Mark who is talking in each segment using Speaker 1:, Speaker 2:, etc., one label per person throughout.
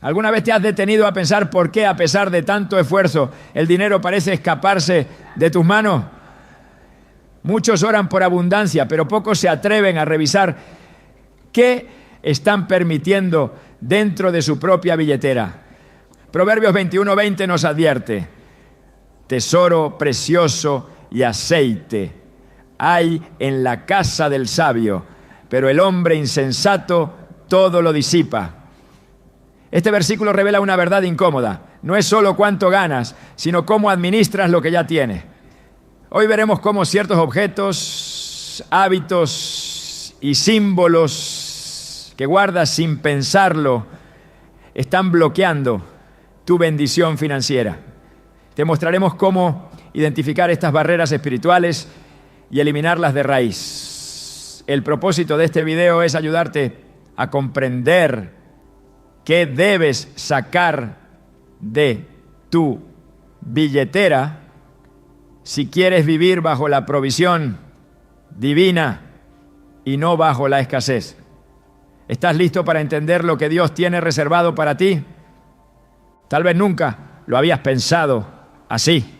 Speaker 1: ¿Alguna vez te has detenido a pensar por qué, a pesar de tanto esfuerzo, el dinero parece escaparse de tus manos? Muchos oran por abundancia, pero pocos se atreven a revisar qué están permitiendo dentro de su propia billetera. Proverbios 21:20 nos advierte: tesoro precioso y aceite hay en la casa del sabio, pero el hombre insensato todo lo disipa. Este versículo revela una verdad incómoda. No es solo cuánto ganas, sino cómo administras lo que ya tienes. Hoy veremos cómo ciertos objetos, hábitos y símbolos que guardas sin pensarlo están bloqueando tu bendición financiera. Te mostraremos cómo identificar estas barreras espirituales y eliminarlas de raíz. El propósito de este video es ayudarte a comprender qué debes sacar de tu billetera si quieres vivir bajo la provisión divina y no bajo la escasez. ¿Estás listo para entender lo que Dios tiene reservado para ti? Tal vez nunca lo habías pensado así,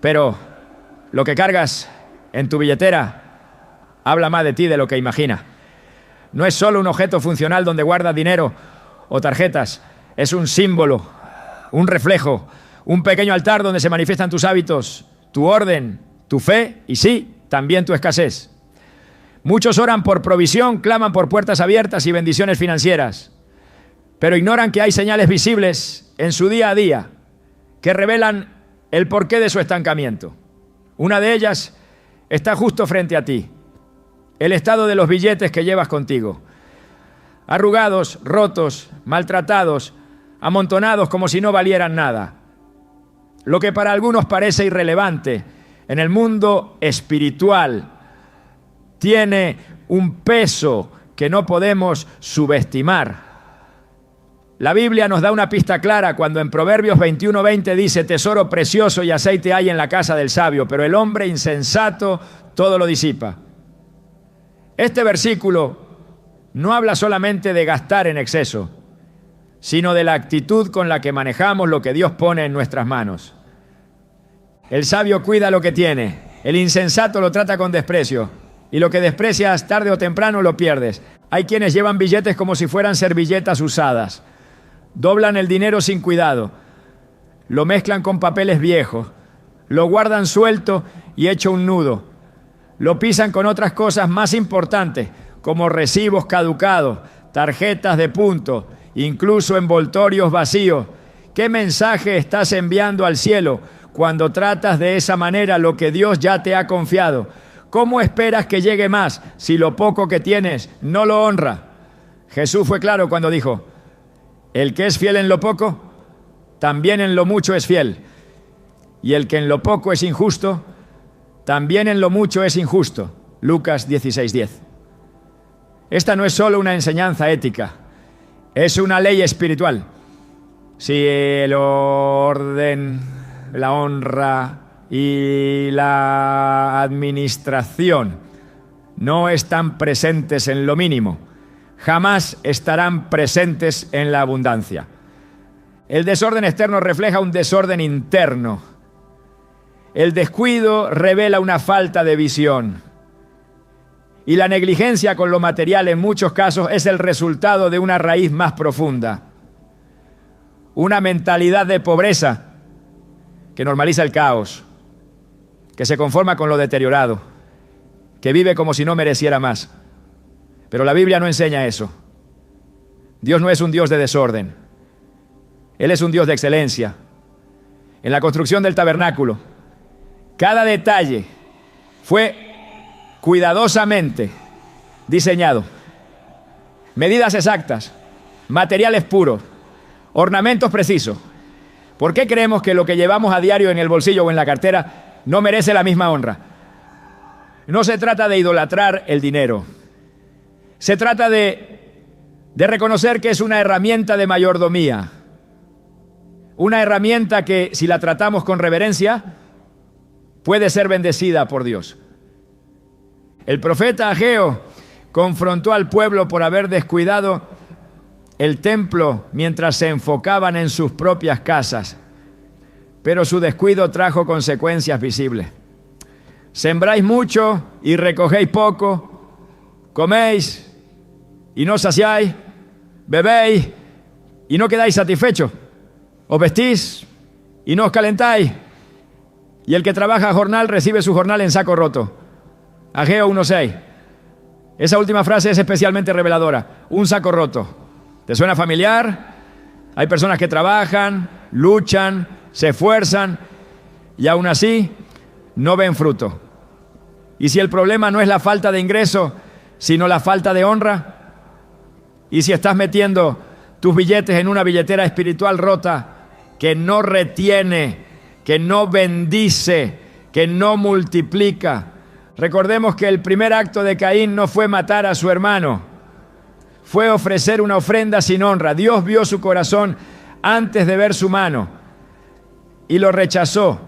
Speaker 1: pero lo que cargas en tu billetera habla más de ti de lo que imaginas. No es solo un objeto funcional donde guardas dinero o tarjetas, es un símbolo, un reflejo, un pequeño altar donde se manifiestan tus hábitos, tu orden, tu fe y sí, también tu escasez. Muchos oran por provisión, claman por puertas abiertas y bendiciones financieras, pero ignoran que hay señales visibles en su día a día que revelan el porqué de su estancamiento. Una de ellas está justo frente a ti: el estado de los billetes que llevas contigo. Arrugados, rotos, maltratados, amontonados como si no valieran nada. Lo que para algunos parece irrelevante, en el mundo espiritual tiene un peso que no podemos subestimar. La Biblia nos da una pista clara cuando en Proverbios 21:20 dice: tesoro precioso y aceite hay en la casa del sabio, pero el hombre insensato todo lo disipa. Este versículo no habla solamente de gastar en exceso, sino de la actitud con la que manejamos lo que Dios pone en nuestras manos. El sabio cuida lo que tiene, el insensato lo trata con desprecio, y lo que desprecias tarde o temprano lo pierdes. Hay quienes llevan billetes como si fueran servilletas usadas, doblan el dinero sin cuidado, lo mezclan con papeles viejos, lo guardan suelto y hecho un nudo, lo pisan con otras cosas más importantes, como recibos caducados, tarjetas de punto, incluso envoltorios vacíos. ¿Qué mensaje estás enviando al cielo cuando tratas de esa manera lo que Dios ya te ha confiado? ¿Cómo esperas que llegue más si lo poco que tienes no lo honra? Jesús fue claro cuando dijo: el que es fiel en lo poco, también en lo mucho es fiel. Y el que en lo poco es injusto, también en lo mucho es injusto. Lucas 16:10. Esta no es solo una enseñanza ética, es una ley espiritual. Si el orden, la honra y la administración no están presentes en lo mínimo, jamás estarán presentes en la abundancia. El desorden externo refleja un desorden interno. El descuido revela una falta de visión. Y la negligencia con lo material en muchos casos es el resultado de una raíz más profunda. Una mentalidad de pobreza que normaliza el caos, que se conforma con lo deteriorado, que vive como si no mereciera más. Pero la Biblia no enseña eso. Dios no es un Dios de desorden. Él es un Dios de excelencia. En la construcción del tabernáculo, cada detalle fue cuidadosamente diseñado. Medidas exactas, materiales puros, ornamentos precisos. ¿Por qué creemos que lo que llevamos a diario en el bolsillo o en la cartera no merece la misma honra? No se trata de idolatrar el dinero. Se trata de reconocer que es una herramienta de mayordomía. Una herramienta que, si la tratamos con reverencia, puede ser bendecida por Dios. El profeta Ageo confrontó al pueblo por haber descuidado el templo mientras se enfocaban en sus propias casas, pero su descuido trajo consecuencias visibles. Sembráis mucho y recogéis poco, coméis y no saciáis, bebéis y no quedáis satisfechos, os vestís y no os calentáis, y el que trabaja a jornal recibe su jornal en saco roto. Ageo 1:6. Esa última frase es especialmente reveladora. Un saco roto. ¿Te suena familiar? Hay personas que trabajan, luchan, se esfuerzan y aún así no ven fruto. ¿Y si el problema no es la falta de ingreso, sino la falta de honra? ¿Y si estás metiendo tus billetes en una billetera espiritual rota que no retiene, que no bendice, que no multiplica? Recordemos que el primer acto de Caín no fue matar a su hermano, fue ofrecer una ofrenda sin honra. Dios vio su corazón antes de ver su mano y lo rechazó,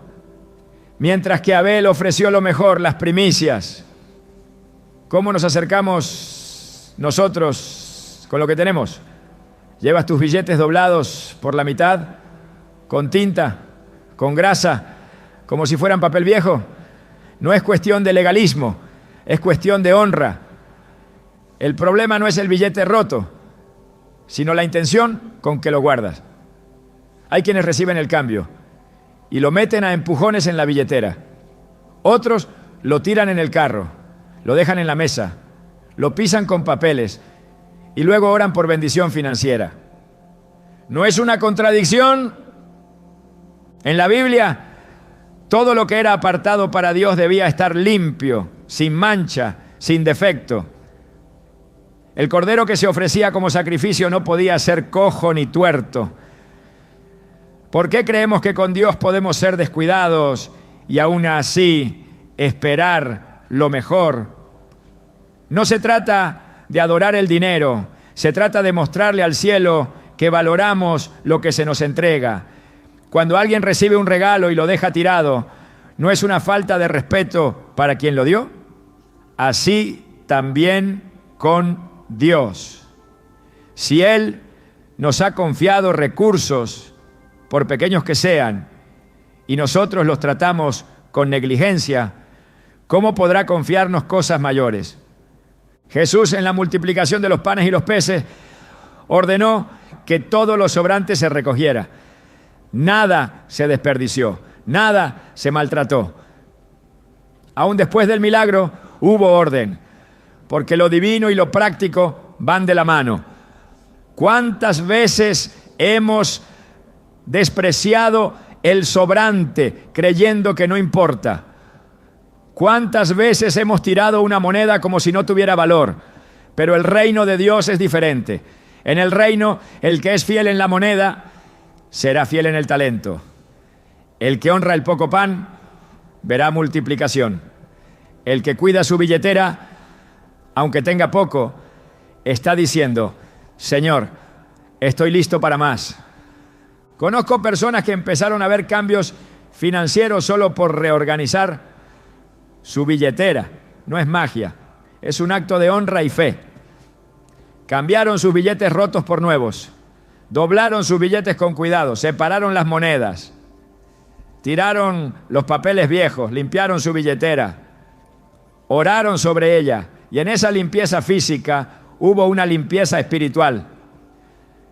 Speaker 1: mientras que Abel ofreció lo mejor, las primicias. ¿Cómo nos acercamos nosotros con lo que tenemos? ¿Llevas tus billetes doblados por la mitad, con tinta, con grasa, como si fueran papel viejo? No es cuestión de legalismo, es cuestión de honra. El problema no es el billete roto, sino la intención con que lo guardas. Hay quienes reciben el cambio y lo meten a empujones en la billetera. Otros lo tiran en el carro, lo dejan en la mesa, lo pisan con papeles y luego oran por bendición financiera. ¿No es una contradicción? En la Biblia, todo lo que era apartado para Dios debía estar limpio, sin mancha, sin defecto. El cordero que se ofrecía como sacrificio no podía ser cojo ni tuerto. ¿Por qué creemos que con Dios podemos ser descuidados y aún así esperar lo mejor? No se trata de adorar el dinero, se trata de mostrarle al cielo que valoramos lo que se nos entrega. Cuando alguien recibe un regalo y lo deja tirado, ¿no es una falta de respeto para quien lo dio? Así también con Dios. Si Él nos ha confiado recursos, por pequeños que sean, y nosotros los tratamos con negligencia, ¿cómo podrá confiarnos cosas mayores? Jesús, en la multiplicación de los panes y los peces, ordenó que todo lo sobrante se recogiera. Nada se desperdició, nada se maltrató. Aún después del milagro hubo orden, porque lo divino y lo práctico van de la mano. ¿Cuántas veces hemos despreciado el sobrante creyendo que no importa? ¿Cuántas veces hemos tirado una moneda como si no tuviera valor? Pero el reino de Dios es diferente. En el reino, el que es fiel en la moneda será fiel en el talento. El que honra el poco pan verá multiplicación. El que cuida su billetera, aunque tenga poco, está diciendo: Señor, estoy listo para más. Conozco personas que empezaron a ver cambios financieros solo por reorganizar su billetera. No es magia, es un acto de honra y fe. Cambiaron sus billetes rotos por nuevos. Doblaron sus billetes con cuidado, separaron las monedas, tiraron los papeles viejos, limpiaron su billetera, oraron sobre ella, y en esa limpieza física hubo una limpieza espiritual.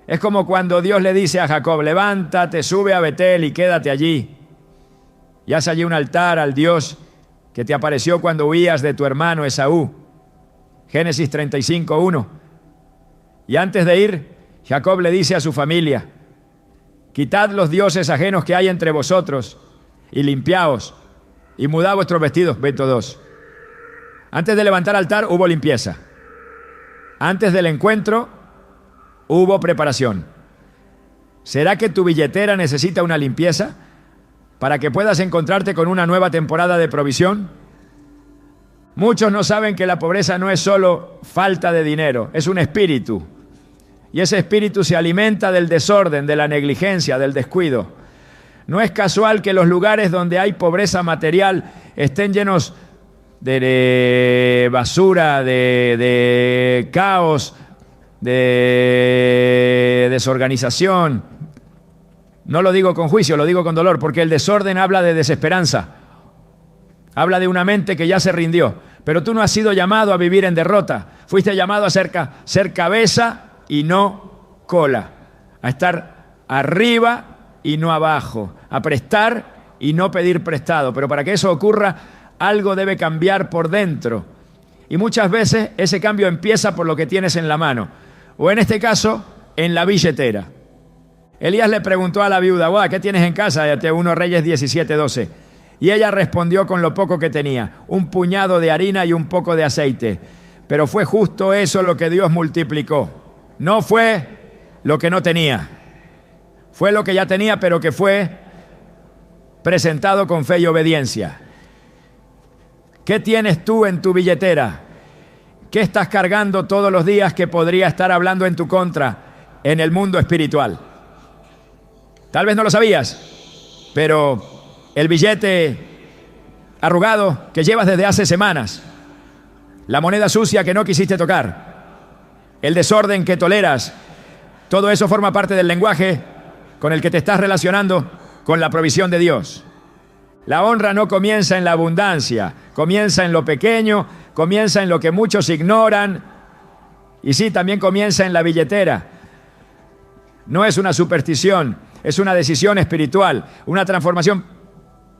Speaker 1: Es como cuando Dios le dice a Jacob: levántate, sube a Betel y quédate allí, y haz allí un altar al Dios que te apareció cuando huías de tu hermano Esaú. Génesis 35:1. Y antes de ir, Jacob le dice a su familia: quitad los dioses ajenos que hay entre vosotros y limpiaos y mudad vuestros vestidos. Verso 2. Antes de levantar altar hubo limpieza. Antes del encuentro hubo preparación. ¿Será que tu billetera necesita una limpieza para que puedas encontrarte con una nueva temporada de provisión? Muchos no saben que la pobreza no es solo falta de dinero, es un espíritu. Y ese espíritu se alimenta del desorden, de la negligencia, del descuido. No es casual que los lugares donde hay pobreza material estén llenos de basura, de caos, de desorganización. No lo digo con juicio, lo digo con dolor, porque el desorden habla de desesperanza. Habla de una mente que ya se rindió. Pero tú no has sido llamado a vivir en derrota. Fuiste llamado a ser cabeza y no cola. A estar arriba y no abajo. A prestar y no pedir prestado. Pero para que eso ocurra, algo debe cambiar por dentro. Y muchas veces ese cambio empieza por lo que tienes en la mano. O en este caso, en la billetera. Elías le preguntó a la viuda, ¿qué tienes en casa? 1 Reyes 17:12. Y ella respondió con lo poco que tenía, un puñado de harina y un poco de aceite. Pero fue justo eso lo que Dios multiplicó. No fue lo que no tenía. Fue lo que ya tenía, pero que fue presentado con fe y obediencia. ¿Qué tienes tú en tu billetera? ¿Qué estás cargando todos los días que podría estar hablando en tu contra en el mundo espiritual? Tal vez no lo sabías, pero el billete arrugado que llevas desde hace semanas, la moneda sucia que no quisiste tocar, el desorden que toleras, todo eso forma parte del lenguaje con el que te estás relacionando con la provisión de Dios. La honra no comienza en la abundancia, comienza en lo pequeño, comienza en lo que muchos ignoran y sí, también comienza en la billetera. No es una superstición, es una decisión espiritual, una transformación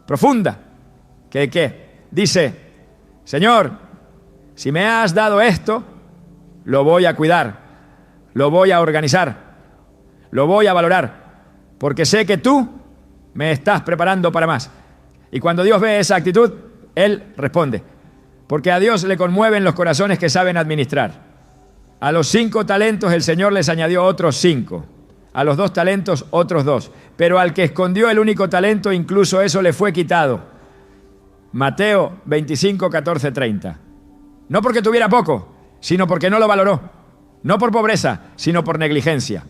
Speaker 1: profunda. ¿Qué? Dice, Señor, si me has dado esto, lo voy a cuidar, lo voy a organizar, lo voy a valorar, porque sé que tú me estás preparando para más. Y cuando Dios ve esa actitud, Él responde. Porque a Dios le conmueven los corazones que saben administrar. A los 5 talentos el Señor les añadió otros 5. A los 2 talentos otros 2. Pero al que escondió el único talento, incluso eso le fue quitado. Mateo 25, 14, 30. No porque tuviera poco, sino porque no lo valoró. No por pobreza, sino por negligencia.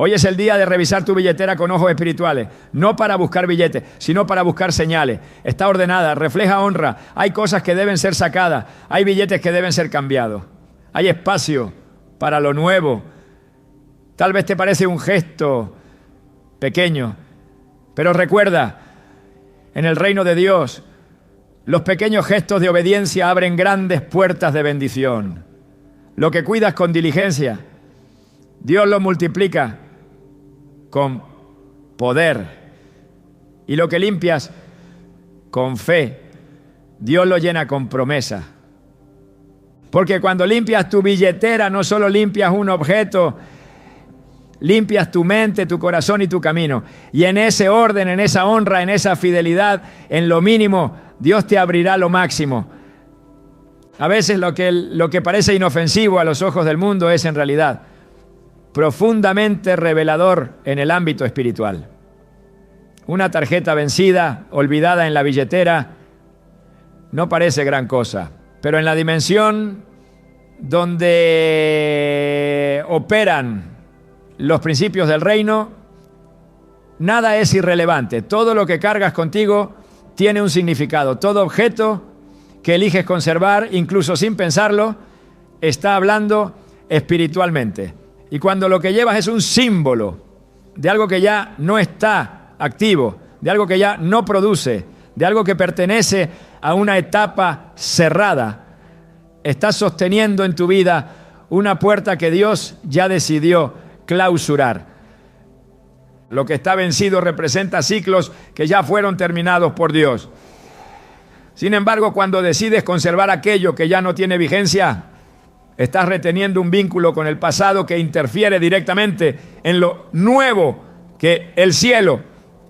Speaker 1: Hoy es el día de revisar tu billetera con ojos espirituales, no para buscar billetes, sino para buscar señales. Está ordenada, refleja honra, hay cosas que deben ser sacadas, hay billetes que deben ser cambiados. Hay espacio para lo nuevo. Tal vez te parece un gesto pequeño, pero recuerda, en el reino de Dios, los pequeños gestos de obediencia abren grandes puertas de bendición. Lo que cuidas con diligencia, Dios lo multiplica con poder. Y lo que limpias con fe, Dios lo llena con promesa. Porque cuando limpias tu billetera, no solo limpias un objeto, limpias tu mente, tu corazón y tu camino. Y en ese orden, en esa honra, en esa fidelidad, en lo mínimo, Dios te abrirá lo máximo. A veces lo que parece inofensivo a los ojos del mundo es en realidad profundamente revelador en el ámbito espiritual. Una tarjeta vencida, olvidada en la billetera, no parece gran cosa, pero en la dimensión donde operan los principios del reino, nada es irrelevante. Todo lo que cargas contigo tiene un significado. Todo objeto que eliges conservar, incluso sin pensarlo, está hablando espiritualmente. Y cuando lo que llevas es un símbolo de algo que ya no está activo, de algo que ya no produce, de algo que pertenece a una etapa cerrada, estás sosteniendo en tu vida una puerta que Dios ya decidió clausurar. Lo que está vencido representa ciclos que ya fueron terminados por Dios. Sin embargo, cuando decides conservar aquello que ya no tiene vigencia, estás reteniendo un vínculo con el pasado que interfiere directamente en lo nuevo que el cielo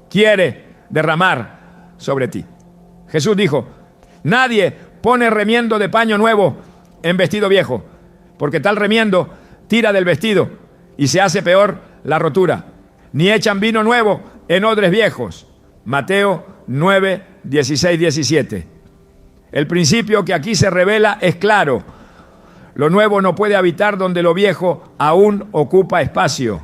Speaker 1: quiere derramar sobre ti. Jesús dijo, nadie pone remiendo de paño nuevo en vestido viejo, porque tal remiendo tira del vestido y se hace peor la rotura. Ni echan vino nuevo en odres viejos. Mateo 9, 16, 17. El principio que aquí se revela es claro. Lo nuevo no puede habitar donde lo viejo aún ocupa espacio.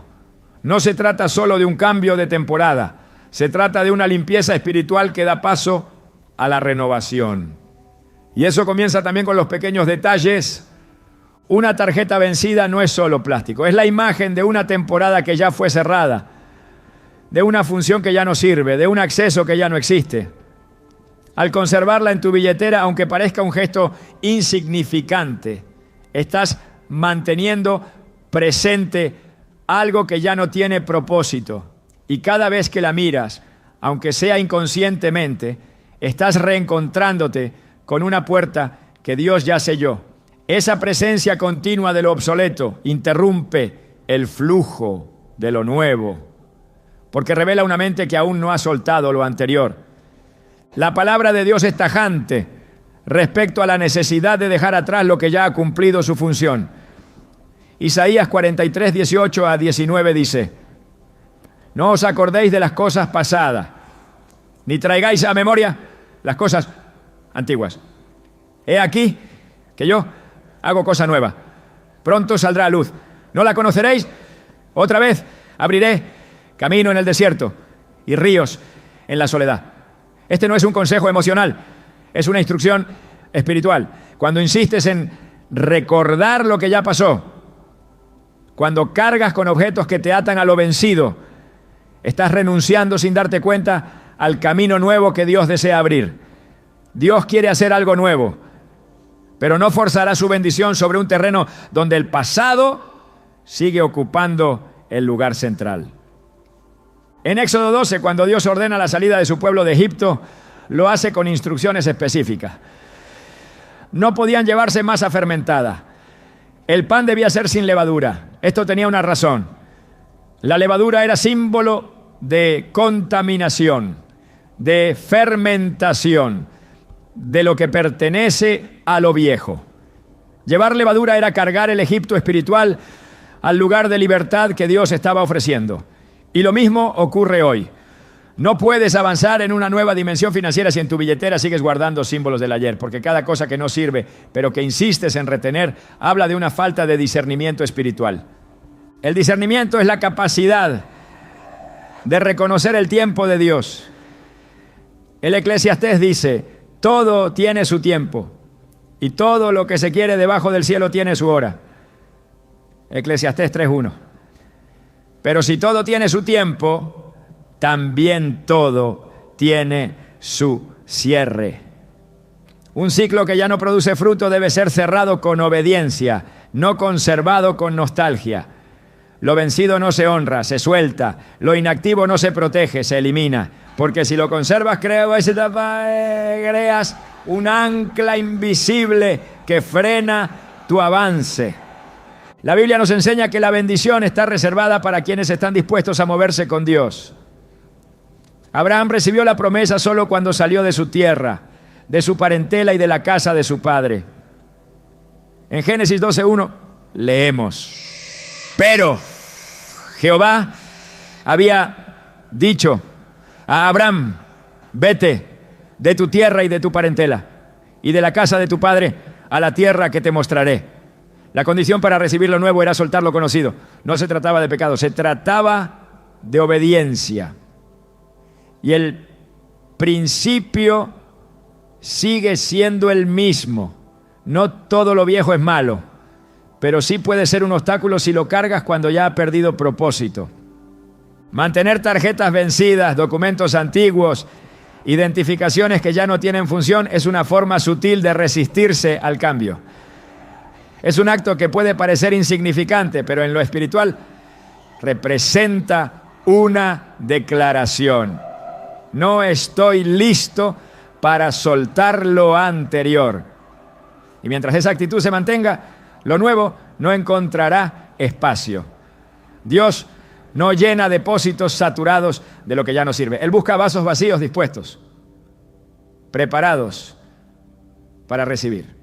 Speaker 1: No se trata solo de un cambio de temporada. Se trata de una limpieza espiritual que da paso a la renovación. Y eso comienza también con los pequeños detalles Una tarjeta vencida no es solo plástico, es la imagen de una temporada que ya fue cerrada, de una función que ya no sirve, de un acceso que ya no existe. Al conservarla en tu billetera, aunque parezca un gesto insignificante, estás manteniendo presente algo que ya no tiene propósito. Y cada vez que la miras, aunque sea inconscientemente, estás reencontrándote con una puerta que Dios ya selló. Esa presencia continua de lo obsoleto interrumpe el flujo de lo nuevo, porque revela una mente que aún no ha soltado lo anterior. La palabra de Dios es tajante respecto a la necesidad de dejar atrás lo que ya ha cumplido su función. Isaías 43, 18 a 19 dice: no os acordéis de las cosas pasadas, ni traigáis a memoria las cosas antiguas. He aquí que yo hago cosa nueva, pronto saldrá a luz. ¿No la conoceréis? Otra vez abriré camino en el desierto y ríos en la soledad. Este no es un consejo emocional, es una instrucción espiritual. Cuando insistes en recordar lo que ya pasó, cuando cargas con objetos que te atan a lo vencido, estás renunciando sin darte cuenta al camino nuevo que Dios desea abrir. Dios quiere hacer algo nuevo, pero no forzará su bendición sobre un terreno donde el pasado sigue ocupando el lugar central. En Éxodo 12, cuando Dios ordena la salida de su pueblo de Egipto, lo hace con instrucciones específicas. No podían llevarse masa fermentada. El pan debía ser sin levadura. Esto tenía una razón. La levadura era símbolo de contaminación, de fermentación, de lo que pertenece a lo viejo. Llevar levadura era cargar el Egipto espiritual al lugar de libertad que Dios estaba ofreciendo. Y lo mismo ocurre hoy. No puedes avanzar en una nueva dimensión financiera si en tu billetera sigues guardando símbolos del ayer, porque cada cosa que no sirve, pero que insistes en retener, habla de una falta de discernimiento espiritual. El discernimiento es la capacidad de reconocer el tiempo de Dios. El Eclesiastés dice: todo tiene su tiempo y todo lo que se quiere debajo del cielo tiene su hora. Eclesiastés 3:1. Pero si todo tiene su tiempo, también todo tiene su cierre. Un ciclo que ya no produce fruto debe ser cerrado con obediencia, no conservado con nostalgia. Lo vencido no se honra, se suelta. Lo inactivo no se protege, se elimina. Porque si lo conservas, creas un ancla invisible que frena tu avance. La Biblia nos enseña que la bendición está reservada para quienes están dispuestos a moverse con Dios. Abraham recibió la promesa solo cuando salió de su tierra, de su parentela y de la casa de su padre. En Génesis 12:1 leemos: pero Jehová había dicho a Abraham: vete de tu tierra y de tu parentela y de la casa de tu padre a la tierra que te mostraré. La condición para recibir lo nuevo era soltar lo conocido. No se trataba de pecado, se trataba de obediencia. Y el principio sigue siendo el mismo. No todo lo viejo es malo, pero sí puede ser un obstáculo si lo cargas cuando ya ha perdido propósito. Mantener tarjetas vencidas, documentos antiguos, identificaciones que ya no tienen función es una forma sutil de resistirse al cambio. Es un acto que puede parecer insignificante, pero en lo espiritual representa una declaración. No estoy listo para soltar lo anterior. Y mientras esa actitud se mantenga, lo nuevo no encontrará espacio. Dios no llena depósitos saturados de lo que ya no sirve. Él busca vasos vacíos dispuestos, preparados para recibir.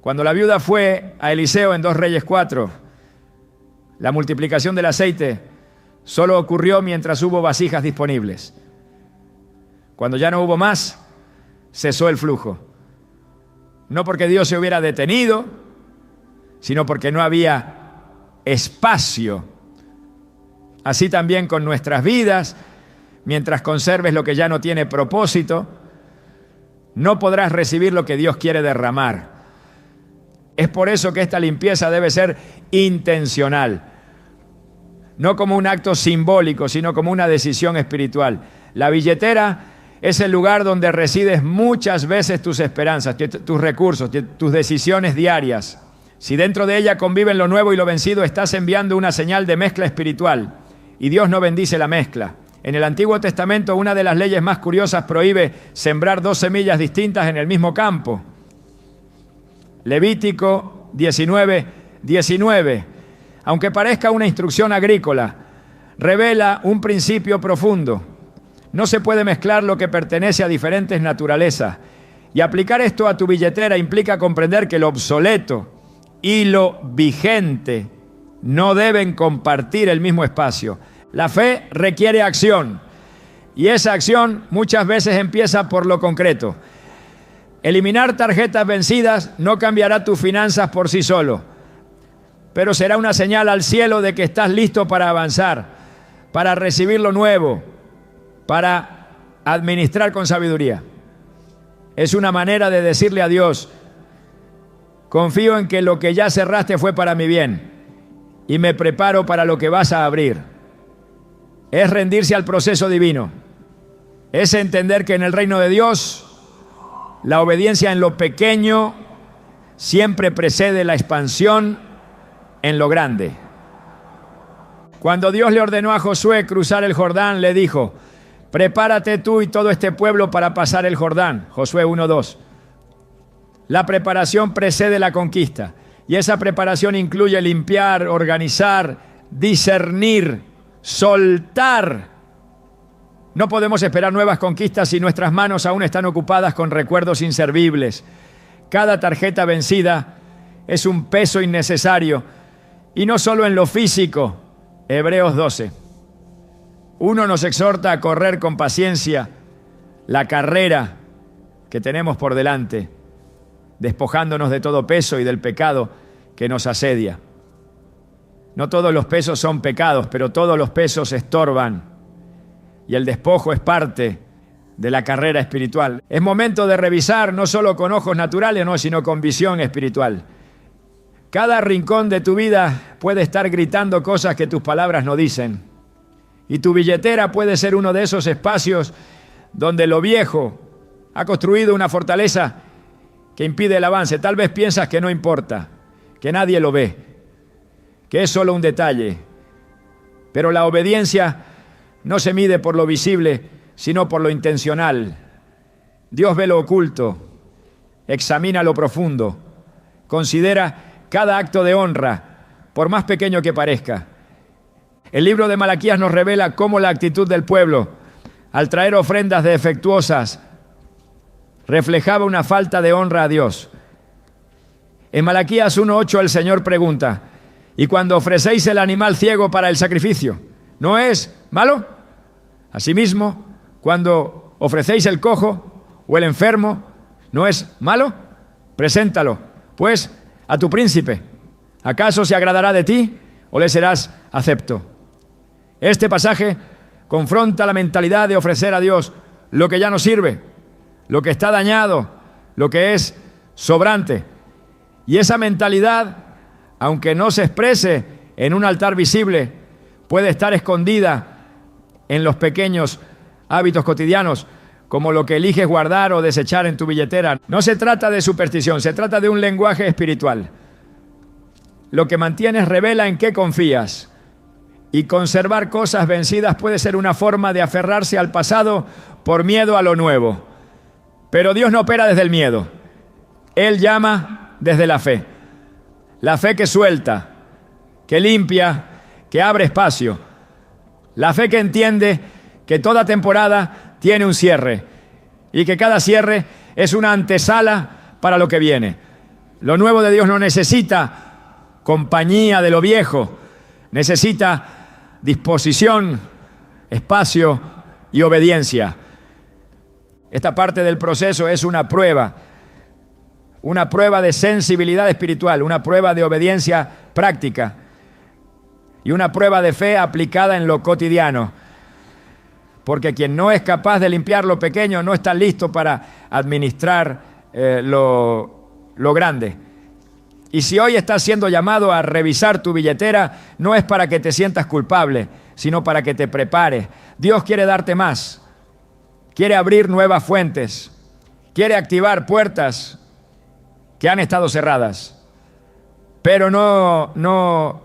Speaker 1: Cuando la viuda fue a Eliseo en 2 Reyes 4, la multiplicación del aceite solo ocurrió mientras hubo vasijas disponibles. Cuando ya no hubo más, cesó el flujo. No porque Dios se hubiera detenido, sino porque no había espacio. Así también con nuestras vidas, mientras conserves lo que ya no tiene propósito, no podrás recibir lo que Dios quiere derramar. Es por eso que esta limpieza debe ser intencional. No como un acto simbólico, sino como una decisión espiritual. La billetera es el lugar donde resides muchas veces tus esperanzas, tus recursos, tus decisiones diarias. Si dentro de ella conviven lo nuevo y lo vencido, estás enviando una señal de mezcla espiritual. Y Dios no bendice la mezcla. En el Antiguo Testamento, una de las leyes más curiosas prohíbe sembrar 2 semillas distintas en el mismo campo. Levítico 19:19. Aunque parezca una instrucción agrícola, revela un principio profundo. No se puede mezclar lo que pertenece a diferentes naturalezas. Y aplicar esto a tu billetera implica comprender que lo obsoleto y lo vigente no deben compartir el mismo espacio. La fe requiere acción, y esa acción muchas veces empieza por lo concreto. Eliminar tarjetas vencidas no cambiará tus finanzas por sí solo, pero será una señal al cielo de que estás listo para avanzar, para recibir lo nuevo, para administrar con sabiduría. Es una manera de decirle a Dios: confío en que lo que ya cerraste fue para mi bien y me preparo para lo que vas a abrir. Es rendirse al proceso divino. Es entender que en el reino de Dios la obediencia en lo pequeño siempre precede la expansión en lo grande. Cuando Dios le ordenó a Josué cruzar el Jordán, le dijo: prepárate tú y todo este pueblo para pasar el Jordán. Josué 1:2. La preparación precede la conquista, y esa preparación incluye limpiar, organizar, discernir, soltar. No podemos esperar nuevas conquistas si nuestras manos aún están ocupadas con recuerdos inservibles. Cada tarjeta vencida es un peso innecesario, y no solo en lo físico. Hebreos 12. Uno nos exhorta a correr con paciencia la carrera que tenemos por delante, despojándonos de todo peso y del pecado que nos asedia. No todos los pesos son pecados, pero todos los pesos estorban, y el despojo es parte de la carrera espiritual. Es momento de revisar no solo con ojos naturales, no, sino con visión espiritual. Cada rincón de tu vida puede estar gritando cosas que tus palabras no dicen, y tu billetera puede ser uno de esos espacios donde lo viejo ha construido una fortaleza que impide el avance. Tal vez piensas que no importa, que nadie lo ve, que es solo un detalle, pero la obediencia no se mide por lo visible, sino por lo intencional. Dios ve lo oculto, examina lo profundo, considera cada acto de honra, por más pequeño que parezca. El libro de Malaquías nos revela cómo la actitud del pueblo, al traer ofrendas defectuosas, reflejaba una falta de honra a Dios. En Malaquías 1:8 el Señor pregunta: ¿y cuando ofrecéis el animal ciego para el sacrificio, no es malo? Asimismo, cuando ofrecéis el cojo o el enfermo, ¿no es malo? Preséntalo, pues, a tu príncipe. ¿Acaso se agradará de ti o le serás acepto? Este pasaje confronta la mentalidad de ofrecer a Dios lo que ya no sirve, lo que está dañado, lo que es sobrante. Y esa mentalidad, aunque no se exprese en un altar visible, puede estar escondida en los pequeños hábitos cotidianos, como lo que eliges guardar o desechar en tu billetera. No se trata de superstición, se trata de un lenguaje espiritual. Lo que mantienes revela en qué confías. Y conservar cosas vencidas puede ser una forma de aferrarse al pasado por miedo a lo nuevo. Pero Dios no opera desde el miedo. Él llama desde la fe. La fe que suelta, que limpia, que abre espacio. La fe que entiende que toda temporada tiene un cierre y que cada cierre es una antesala para lo que viene. Lo nuevo de Dios no necesita compañía de lo viejo, necesita disposición, espacio y obediencia. Esta parte del proceso es una prueba de sensibilidad espiritual, una prueba de obediencia práctica y una prueba de fe aplicada en lo cotidiano. Porque quien no es capaz de limpiar lo pequeño no está listo para administrar lo grande. Y si hoy estás siendo llamado a revisar tu billetera, no es para que te sientas culpable, sino para que te prepares. Dios quiere darte más, quiere abrir nuevas fuentes, quiere activar puertas que han estado cerradas, pero no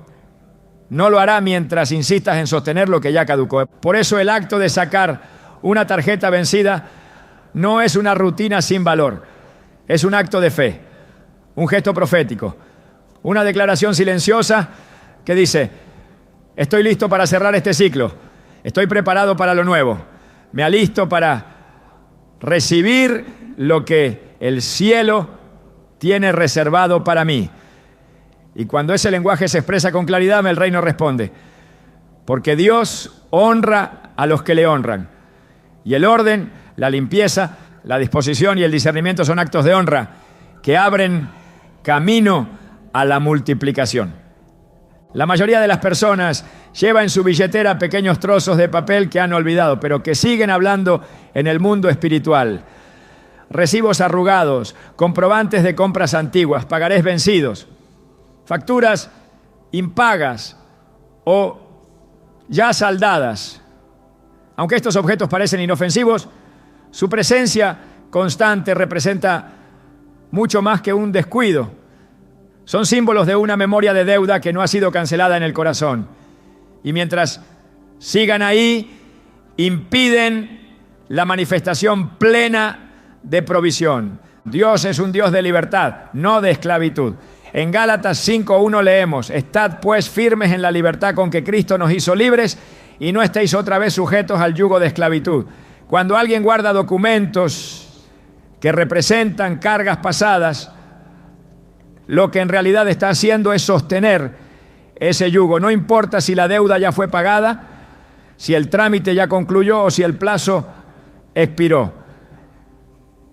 Speaker 1: lo hará mientras insistas en sostener lo que ya caducó. Por eso el acto de sacar una tarjeta vencida no es una rutina sin valor, es un acto de fe, un gesto profético, una declaración silenciosa que dice: estoy listo para cerrar este ciclo, estoy preparado para lo nuevo, me alisto para recibir lo que el cielo tiene reservado para mí. Y cuando ese lenguaje se expresa con claridad, el reino responde, porque Dios honra a los que le honran. Y el orden, la limpieza, la disposición y el discernimiento son actos de honra que abren camino a la multiplicación. La mayoría de las personas lleva en su billetera pequeños trozos de papel que han olvidado, pero que siguen hablando en el mundo espiritual. Recibos arrugados, comprobantes de compras antiguas, pagarés vencidos, facturas impagas o ya saldadas. Aunque estos objetos parecen inofensivos, su presencia constante representa mucho más que un descuido. Son símbolos de una memoria de deuda que no ha sido cancelada en el corazón. Y mientras sigan ahí, impiden la manifestación plena de provisión. Dios es un Dios de libertad, no de esclavitud. En Gálatas 5:1 leemos: estad pues firmes en la libertad con que Cristo nos hizo libres y no estéis otra vez sujetos al yugo de esclavitud. Cuando alguien guarda documentos que representan cargas pasadas, lo que en realidad está haciendo es sostener ese yugo. No importa si la deuda ya fue pagada, si el trámite ya concluyó o si el plazo expiró.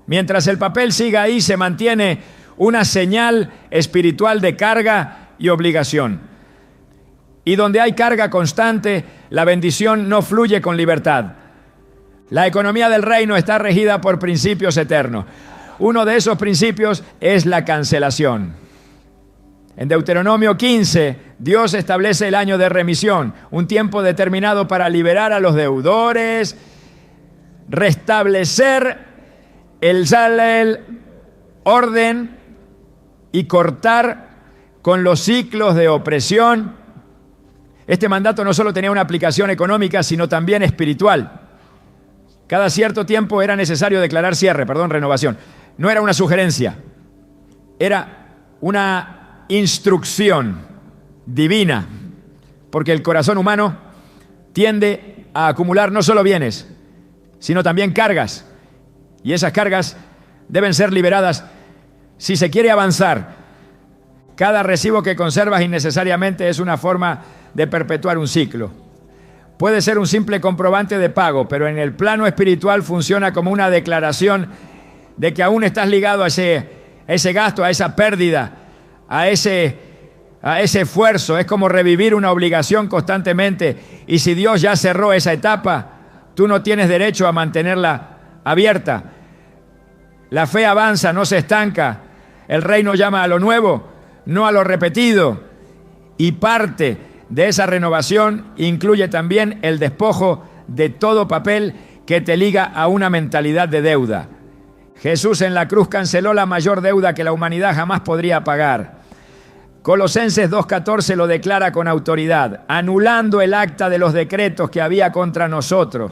Speaker 1: Mientras el papel siga ahí, se mantiene una señal espiritual de carga y obligación. Y donde hay carga constante, la bendición no fluye con libertad. La economía del reino está regida por principios eternos. Uno de esos principios es la cancelación. En Deuteronomio 15, Dios establece el año de remisión, un tiempo determinado para liberar a los deudores, restablecer el orden y cortar con los ciclos de opresión. Este mandato no solo tenía una aplicación económica, sino también espiritual. Cada cierto tiempo era necesario declarar renovación. No era una sugerencia, era una instrucción divina, porque el corazón humano tiende a acumular no solo bienes, sino también cargas, y esas cargas deben ser liberadas si se quiere avanzar. Cada recibo que conservas innecesariamente es una forma de perpetuar un ciclo. Puede ser un simple comprobante de pago, pero en el plano espiritual funciona como una declaración de que aún estás ligado a ese gasto, a esa pérdida, a ese esfuerzo. Es como revivir una obligación constantemente, y si Dios ya cerró esa etapa, tú no tienes derecho a mantenerla abierta. La fe avanza, no se estanca. El reino llama a lo nuevo, no a lo repetido, y parte de esa renovación incluye también el despojo de todo papel que te liga a una mentalidad de deuda. Jesús en la cruz canceló la mayor deuda que la humanidad jamás podría pagar. Colosenses 2:14 lo declara con autoridad, anulando el acta de los decretos que había contra nosotros,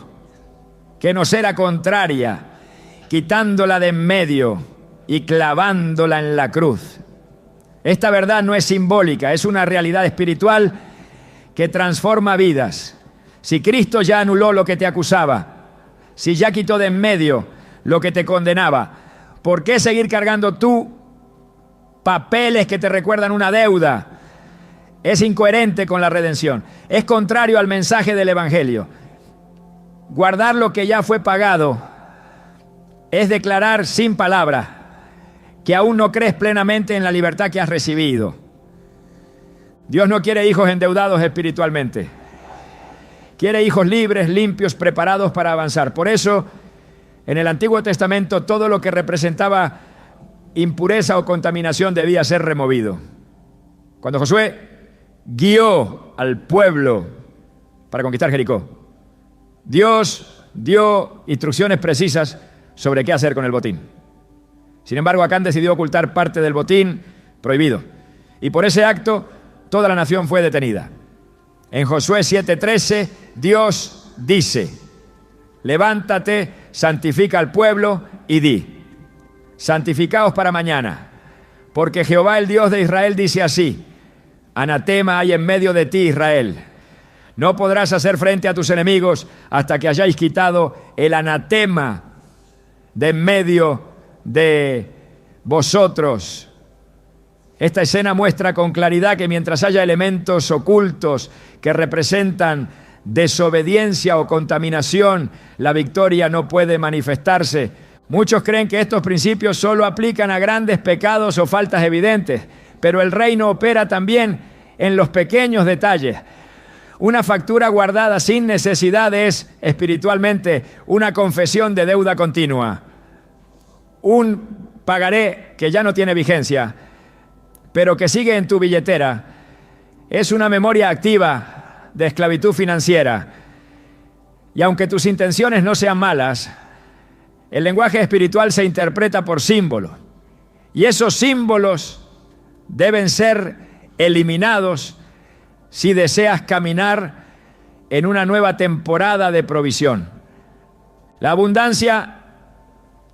Speaker 1: que nos era contraria, quitándola de en medio y clavándola en la cruz. Esta verdad no es simbólica, es una realidad espiritual que transforma vidas. Si Cristo ya anuló lo que te acusaba, si ya quitó de en medio lo que te condenaba, ¿por qué seguir cargando tú papeles que te recuerdan una deuda? Es incoherente con la redención. Es contrario al mensaje del Evangelio. Guardar lo que ya fue pagado es declarar sin palabras que aún no crees plenamente en la libertad que has recibido. Dios no quiere hijos endeudados espiritualmente. Quiere hijos libres, limpios, preparados para avanzar. Por eso, en el Antiguo Testamento, todo lo que representaba impureza o contaminación debía ser removido. Cuando Josué guió al pueblo para conquistar Jericó, Dios dio instrucciones precisas sobre qué hacer con el botín. Sin embargo, Acán decidió ocultar parte del botín prohibido, y por ese acto toda la nación fue detenida. En Josué 7:13, Dios dice: levántate, santifica al pueblo y di: santificaos para mañana, porque Jehová el Dios de Israel dice así: anatema hay en medio de ti, Israel. No podrás hacer frente a tus enemigos hasta que hayáis quitado el anatema de en medio de vosotros. Esta escena muestra con claridad que mientras haya elementos ocultos que representan desobediencia o contaminación, la victoria no puede manifestarse. Muchos creen que estos principios solo aplican a grandes pecados o faltas evidentes, pero el reino opera también en los pequeños detalles. Una factura guardada sin necesidad es, espiritualmente, una confesión de deuda continua. Un pagaré que ya no tiene vigencia, pero que sigue en tu billetera, es una memoria activa de esclavitud financiera. Y aunque tus intenciones no sean malas, el lenguaje espiritual se interpreta por símbolos. Y esos símbolos deben ser eliminados si deseas caminar en una nueva temporada de provisión. La abundancia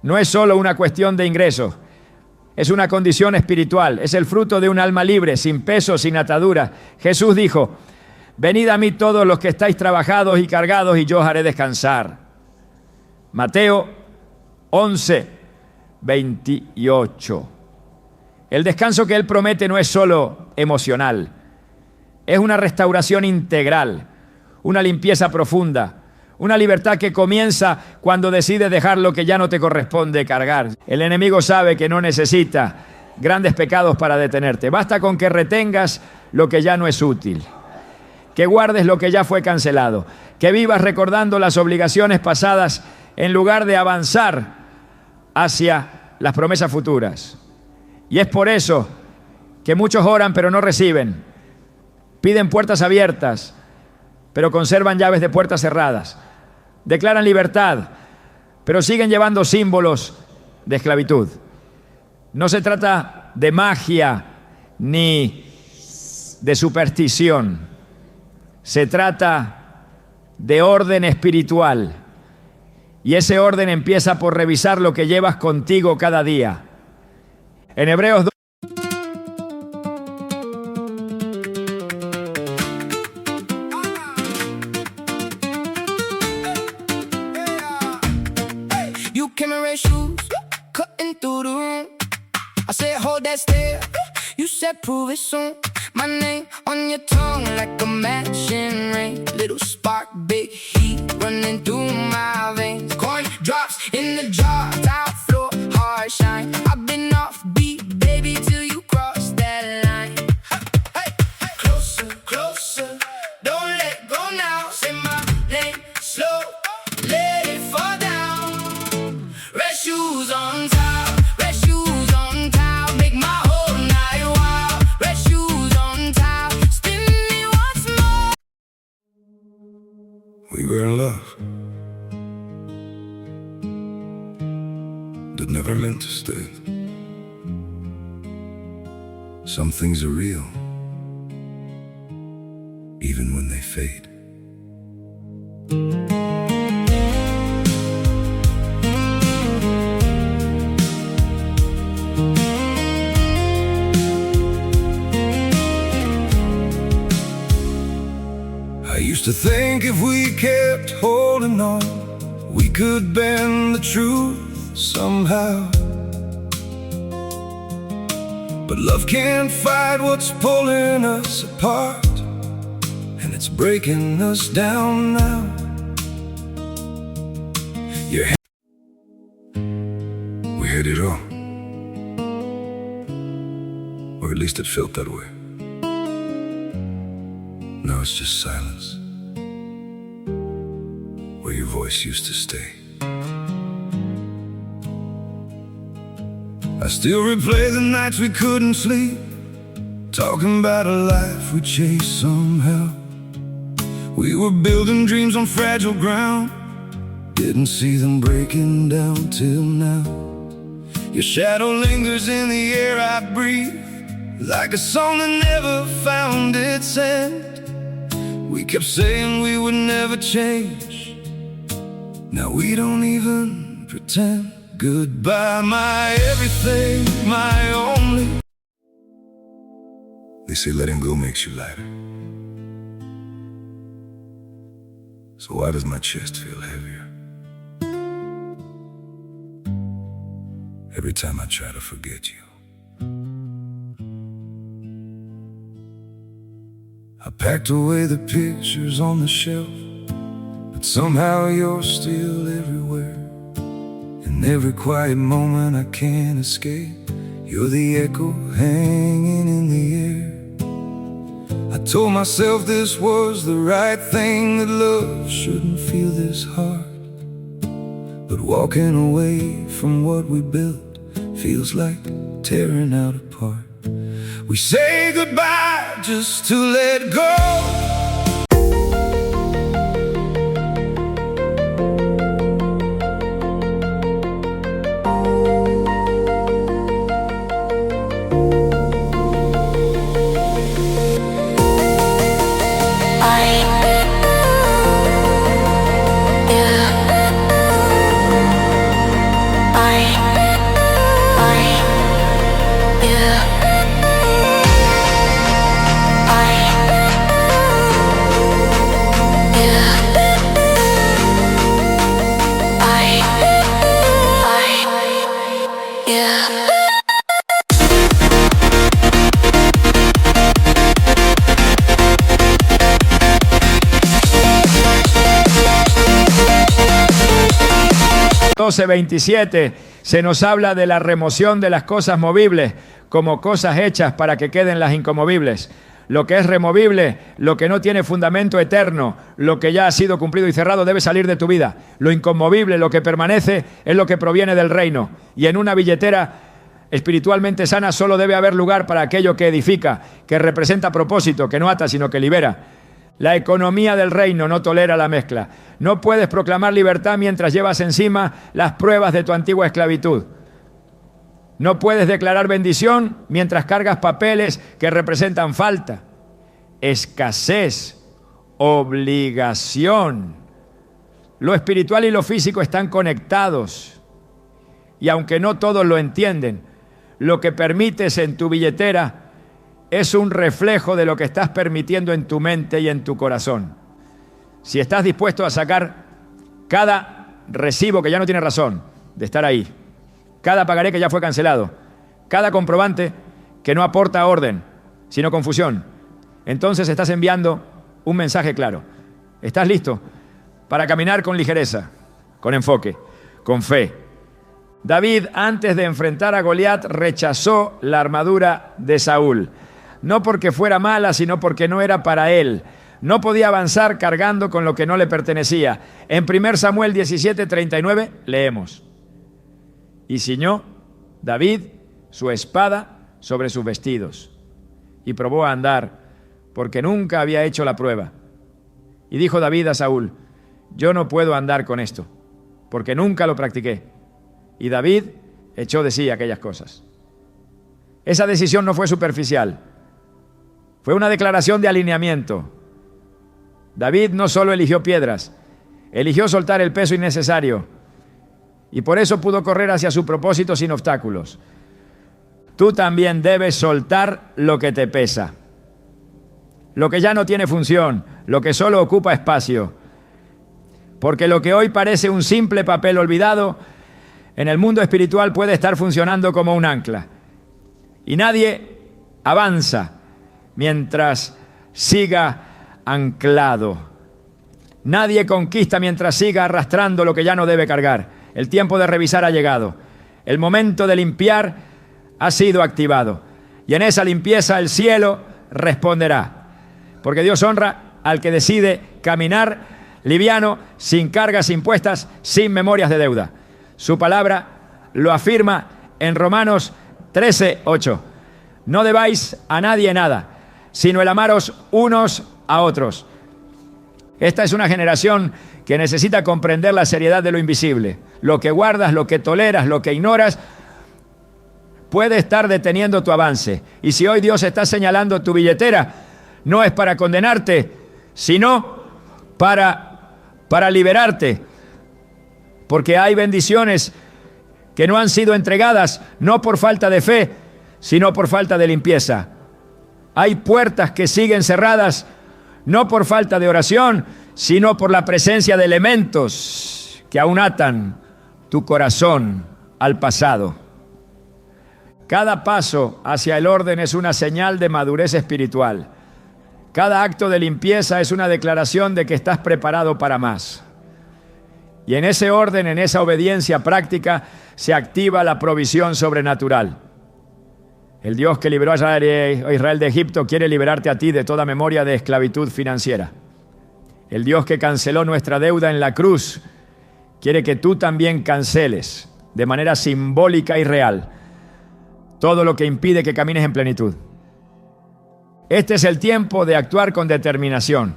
Speaker 1: no es solo una cuestión de ingresos, es una condición espiritual, es el fruto de un alma libre, sin peso, sin atadura. Jesús dijo: venid a mí todos los que estáis trabajados y cargados, y yo os haré descansar. Mateo 11:28. El descanso que Él promete no es solo emocional, es una restauración integral, una limpieza profunda, una libertad que comienza cuando decides dejar lo que ya no te corresponde cargar. El enemigo sabe que no necesita grandes pecados para detenerte. Basta con que retengas lo que ya no es útil, que guardes lo que ya fue cancelado, que vivas recordando las obligaciones pasadas en lugar de avanzar hacia las promesas futuras. Y es por eso que muchos oran pero no reciben. Piden puertas abiertas, pero conservan llaves de puertas cerradas. Declaran libertad, pero siguen llevando símbolos de esclavitud. No se trata de magia ni de superstición. Se trata de orden espiritual. Y ese orden empieza por revisar lo que llevas contigo cada día. En Hebreos 2.
Speaker 2: You came in red shoes, cutting through the room. I said, hold that stare. You said, prove it soon. My name on your tongue like a matching ring. Little spark, big heat running through my veins. Coin drops in the jar, tile floor, hard shine. I've been off beat, baby, till you cross that line. Hey, hey, closer, closer, don't let go now. Say my name slow, let it fall down. Red shoes on top, red shoes on top, make my whole night wild. Red shoes on top, spin me once more.
Speaker 3: We were in love that never meant to stay. Some things are real, even when they fade. I used to think if we kept holding on, we could bend the truth somehow. But love can't fight what's pulling us apart, and it's breaking us down now. We had it all, or at least it felt that way. Now it's just silence, where your voice used to stay. I still replay the nights we couldn't sleep, talking about a life we chased somehow. We were building dreams on fragile ground, didn't see them breaking down till now. Your shadow lingers in the air I breathe, like a song that never found its end. We kept saying we would never change, now we don't even pretend. Goodbye, my everything, my only. They say letting go makes you lighter. So why does my chest feel heavier every time I try to forget you? I packed away the pictures on the shelf, but somehow you're still everywhere. In every quiet moment I can't escape, you're the echo hanging in the air. I told myself this was the right thing, that love shouldn't feel this hard. But walking away from what we built feels like tearing out apart. We say goodbye just to let go.
Speaker 1: Job 12:27 se nos habla de la remoción de las cosas movibles como cosas hechas para que queden las inconmovibles. Lo que es removible, lo que no tiene fundamento eterno, lo que ya ha sido cumplido y cerrado debe salir de tu vida. Lo inconmovible, lo que permanece, es lo que proviene del reino. Y en una billetera espiritualmente sana solo debe haber lugar para aquello que edifica, que representa propósito, que no ata sino que libera. La economía del reino no tolera la mezcla. No puedes proclamar libertad mientras llevas encima las pruebas de tu antigua esclavitud. No puedes declarar bendición mientras cargas papeles que representan falta, escasez, obligación. Lo espiritual y lo físico están conectados. Y aunque no todos lo entienden, lo que permites en tu billetera es un reflejo de lo que estás permitiendo en tu mente y en tu corazón. Si estás dispuesto a sacar cada recibo que ya no tiene razón de estar ahí, cada pagaré que ya fue cancelado, cada comprobante que no aporta orden, sino confusión, entonces estás enviando un mensaje claro. ¿Estás listo para caminar con ligereza, con enfoque, con fe? David, antes de enfrentar a Goliat, rechazó la armadura de Saúl. No porque fuera mala, sino porque no era para él. No podía avanzar cargando con lo que no le pertenecía. En 1 Samuel 17:39 leemos: y ciñó David su espada sobre sus vestidos, y probó a andar, porque nunca había hecho la prueba. Y dijo David a Saúl: yo no puedo andar con esto, porque nunca lo practiqué. Y David echó de sí aquellas cosas. Esa decisión no fue superficial, fue una declaración de alineamiento. David no solo eligió piedras, eligió soltar el peso innecesario, y por eso pudo correr hacia su propósito sin obstáculos. Tú también debes soltar lo que te pesa, lo que ya no tiene función, lo que solo ocupa espacio. Porque lo que hoy parece un simple papel olvidado, en el mundo espiritual puede estar funcionando como un ancla. Y nadie avanza mientras siga anclado. Nadie conquista mientras siga arrastrando lo que ya no debe cargar. El tiempo de revisar ha llegado. El momento de limpiar ha sido activado. Y en esa limpieza el cielo responderá. Porque Dios honra al que decide caminar liviano, sin cargas impuestas, sin memorias de deuda. Su palabra lo afirma en Romanos 13:8. No debáis a nadie nada, sino el amaros unos a otros. Esta es una generación que necesita comprender la seriedad de lo invisible. Lo que guardas, lo que toleras, lo que ignoras, puede estar deteniendo tu avance. Y si hoy Dios está señalando tu billetera, no es para condenarte, sino para liberarte. Porque hay bendiciones que no han sido entregadas, no por falta de fe, sino por falta de limpieza. Hay puertas que siguen cerradas, no por falta de oración, sino por la presencia de elementos que aún atan tu corazón al pasado. Cada paso hacia el orden es una señal de madurez espiritual. Cada acto de limpieza es una declaración de que estás preparado para más. Y en ese orden, en esa obediencia práctica, se activa la provisión sobrenatural. El Dios que libró a Israel de Egipto quiere liberarte a ti de toda memoria de esclavitud financiera. El Dios que canceló nuestra deuda en la cruz quiere que tú también canceles de manera simbólica y real todo lo que impide que camines en plenitud. Este es el tiempo de actuar con determinación,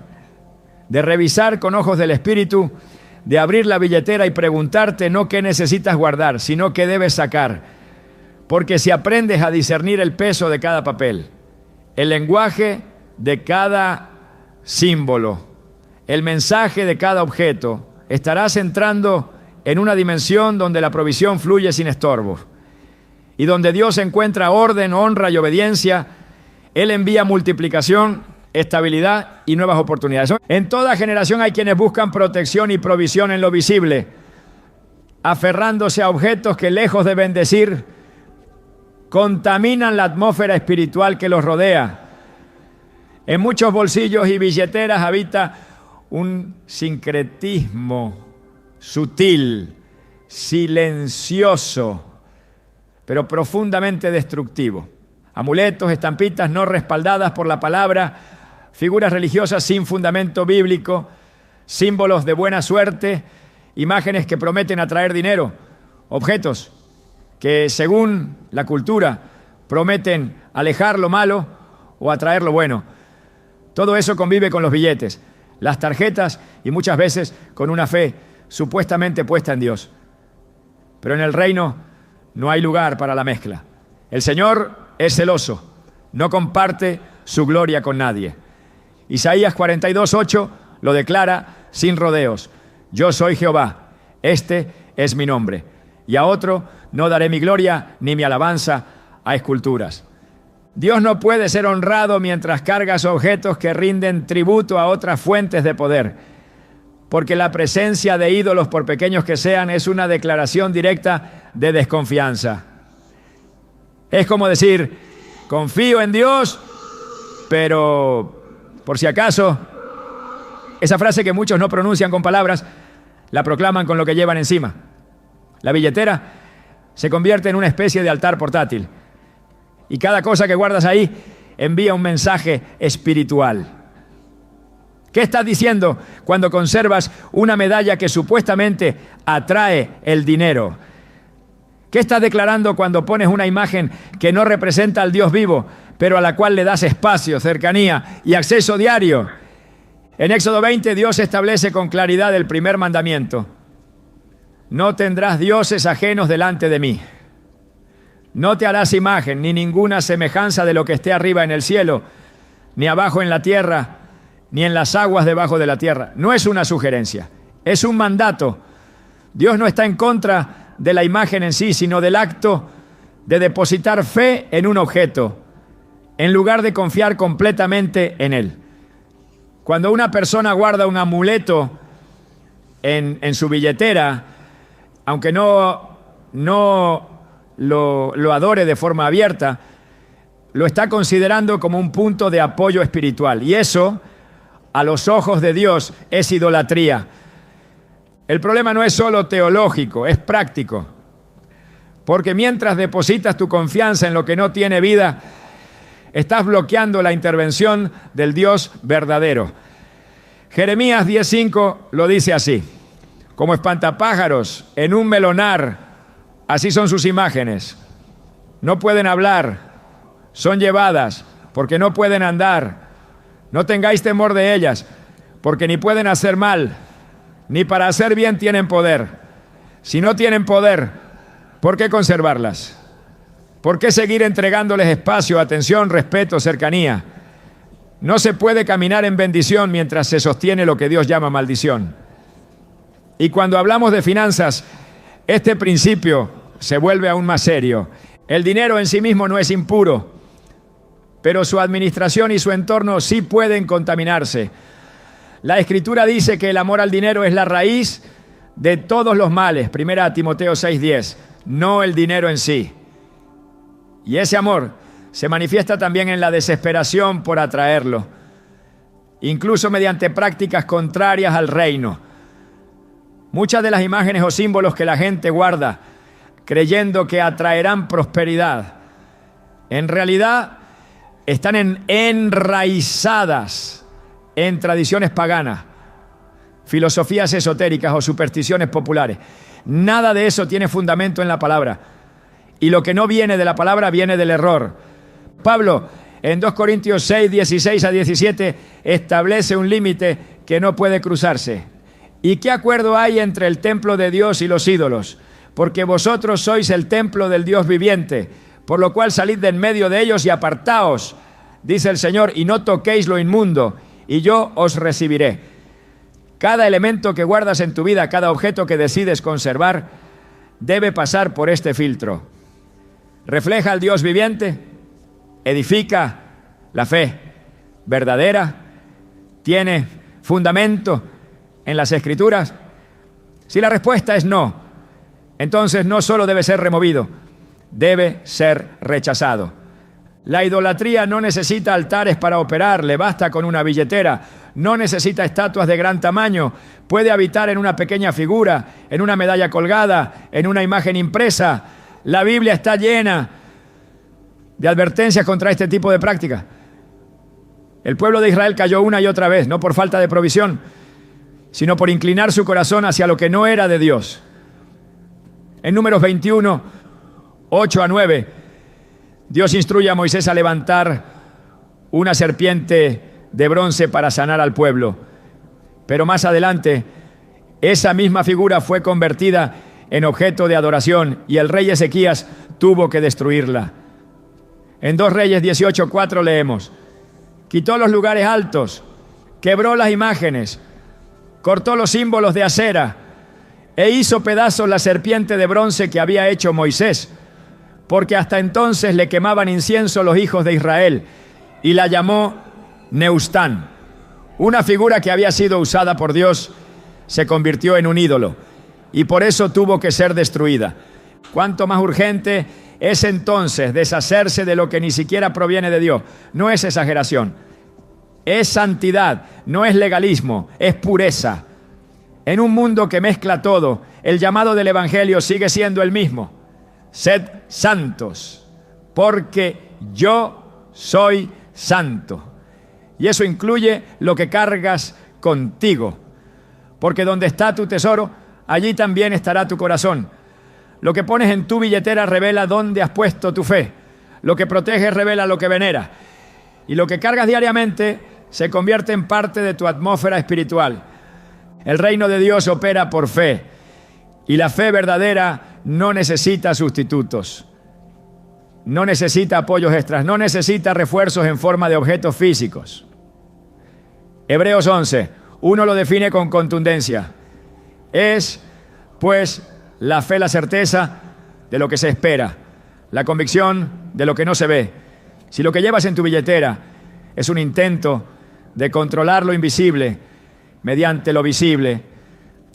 Speaker 1: de revisar con ojos del Espíritu, de abrir la billetera y preguntarte no qué necesitas guardar, sino qué debes sacar. Porque si aprendes a discernir el peso de cada papel, el lenguaje de cada símbolo, el mensaje de cada objeto, estarás entrando en una dimensión donde la provisión fluye sin estorbo. Y donde Dios encuentra orden, honra y obediencia, Él envía multiplicación, estabilidad y nuevas oportunidades. En toda generación hay quienes buscan protección y provisión en lo visible, aferrándose a objetos que, lejos de bendecir, contaminan la atmósfera espiritual que los rodea. En muchos bolsillos y billeteras habita un sincretismo sutil, silencioso, pero profundamente destructivo. Amuletos, estampitas no respaldadas por la palabra, figuras religiosas sin fundamento bíblico, símbolos de buena suerte, imágenes que prometen atraer dinero, objetos que según la cultura prometen alejar lo malo o atraer lo bueno. Todo eso convive con los billetes, las tarjetas y muchas veces con una fe supuestamente puesta en Dios. Pero en el reino no hay lugar para la mezcla. El Señor es celoso, no comparte su gloria con nadie. Isaías 42:8 lo declara sin rodeos. Yo soy Jehová, este es mi nombre. Y a otro no daré mi gloria ni mi alabanza a esculturas. Dios no puede ser honrado mientras cargas objetos que rinden tributo a otras fuentes de poder, porque la presencia de ídolos, por pequeños que sean, es una declaración directa de desconfianza. Es como decir, confío en Dios, pero por si acaso, esa frase que muchos no pronuncian con palabras, la proclaman con lo que llevan encima. La billetera se convierte en una especie de altar portátil. Y cada cosa que guardas ahí envía un mensaje espiritual. ¿Qué estás diciendo cuando conservas una medalla que supuestamente atrae el dinero? ¿Qué estás declarando cuando pones una imagen que no representa al Dios vivo, pero a la cual le das espacio, cercanía y acceso diario? En Éxodo 20, Dios establece con claridad el primer mandamiento. No tendrás dioses ajenos delante de mí. No te harás imagen ni ninguna semejanza de lo que esté arriba en el cielo, ni abajo en la tierra, ni en las aguas debajo de la tierra. No es una sugerencia, es un mandato. Dios no está en contra de la imagen en sí, sino del acto de depositar fe en un objeto, en lugar de confiar completamente en él. Cuando una persona guarda un amuleto en su billetera, aunque no lo adore de forma abierta, lo está considerando como un punto de apoyo espiritual. Y eso, a los ojos de Dios, es idolatría. El problema no es solo teológico, es práctico. Porque mientras depositas tu confianza en lo que no tiene vida, estás bloqueando la intervención del Dios verdadero. Jeremías 10:5 lo dice así: como espantapájaros en un melonar, así son sus imágenes. No pueden hablar, son llevadas, porque no pueden andar. No tengáis temor de ellas, porque ni pueden hacer mal, ni para hacer bien tienen poder. Si no tienen poder, ¿por qué conservarlas? ¿Por qué seguir entregándoles espacio, atención, respeto, cercanía? No se puede caminar en bendición mientras se sostiene lo que Dios llama maldición. Y cuando hablamos de finanzas, este principio se vuelve aún más serio. El dinero en sí mismo no es impuro, pero su administración y su entorno sí pueden contaminarse. La Escritura dice que el amor al dinero es la raíz de todos los males. 1 Timoteo 6:10. No el dinero en sí. Y ese amor se manifiesta también en la desesperación por atraerlo, incluso mediante prácticas contrarias al reino. Muchas de las imágenes o símbolos que la gente guarda creyendo que atraerán prosperidad, en realidad están enraizadas en tradiciones paganas, filosofías esotéricas o supersticiones populares. Nada de eso tiene fundamento en la palabra. Y lo que no viene de la palabra viene del error. Pablo, en 2 Corintios 6, 16 a 17, establece un límite que no puede cruzarse. ¿Y qué acuerdo hay entre el templo de Dios y los ídolos? Porque vosotros sois el templo del Dios viviente, por lo cual salid de en medio de ellos y apartaos, dice el Señor, y no toquéis lo inmundo, y yo os recibiré. Cada elemento que guardas en tu vida, cada objeto que decides conservar, debe pasar por este filtro. ¿Refleja al Dios viviente? ¿Edifica la fe verdadera? ¿Tiene fundamento en las Escrituras? Si la respuesta es no, entonces no solo debe ser removido, debe ser rechazado. La idolatría no necesita altares para operar, le basta con una billetera. No necesita estatuas de gran tamaño, puede habitar en una pequeña figura, en una medalla colgada, en una imagen impresa. La Biblia está llena de advertencias contra este tipo de práctica. El pueblo de Israel cayó una y otra vez, no por falta de provisión, sino por inclinar su corazón hacia lo que no era de Dios. En Números 21, 8 a 9, Dios instruye a Moisés a levantar una serpiente de bronce para sanar al pueblo. Pero más adelante, esa misma figura fue convertida en objeto de adoración y el rey Ezequías tuvo que destruirla. En 2 Reyes 18:4 leemos: quitó los lugares altos, quebró las imágenes, cortó los símbolos de acera e hizo pedazos la serpiente de bronce que había hecho Moisés, porque hasta entonces le quemaban incienso los hijos de Israel, y la llamó Neustán. Una figura que había sido usada por Dios se convirtió en un ídolo y por eso tuvo que ser destruida. Cuánto más urgente es entonces deshacerse de lo que ni siquiera proviene de Dios. No es exageración, es santidad, no es legalismo, es pureza. En un mundo que mezcla todo, el llamado del Evangelio sigue siendo el mismo: sed santos, porque yo soy santo. Y eso incluye lo que cargas contigo, porque donde está tu tesoro, allí también estará tu corazón. Lo que pones en tu billetera revela dónde has puesto tu fe. Lo que proteges revela lo que veneras. Y lo que cargas diariamente se convierte en parte de tu atmósfera espiritual. El reino de Dios opera por fe, y la fe verdadera no necesita sustitutos, no necesita apoyos extras, no necesita refuerzos en forma de objetos físicos. Hebreos 11, uno lo define con contundencia. Es, pues, la fe la certeza de lo que se espera, la convicción de lo que no se ve. Si lo que llevas en tu billetera es un intento de controlar lo invisible mediante lo visible,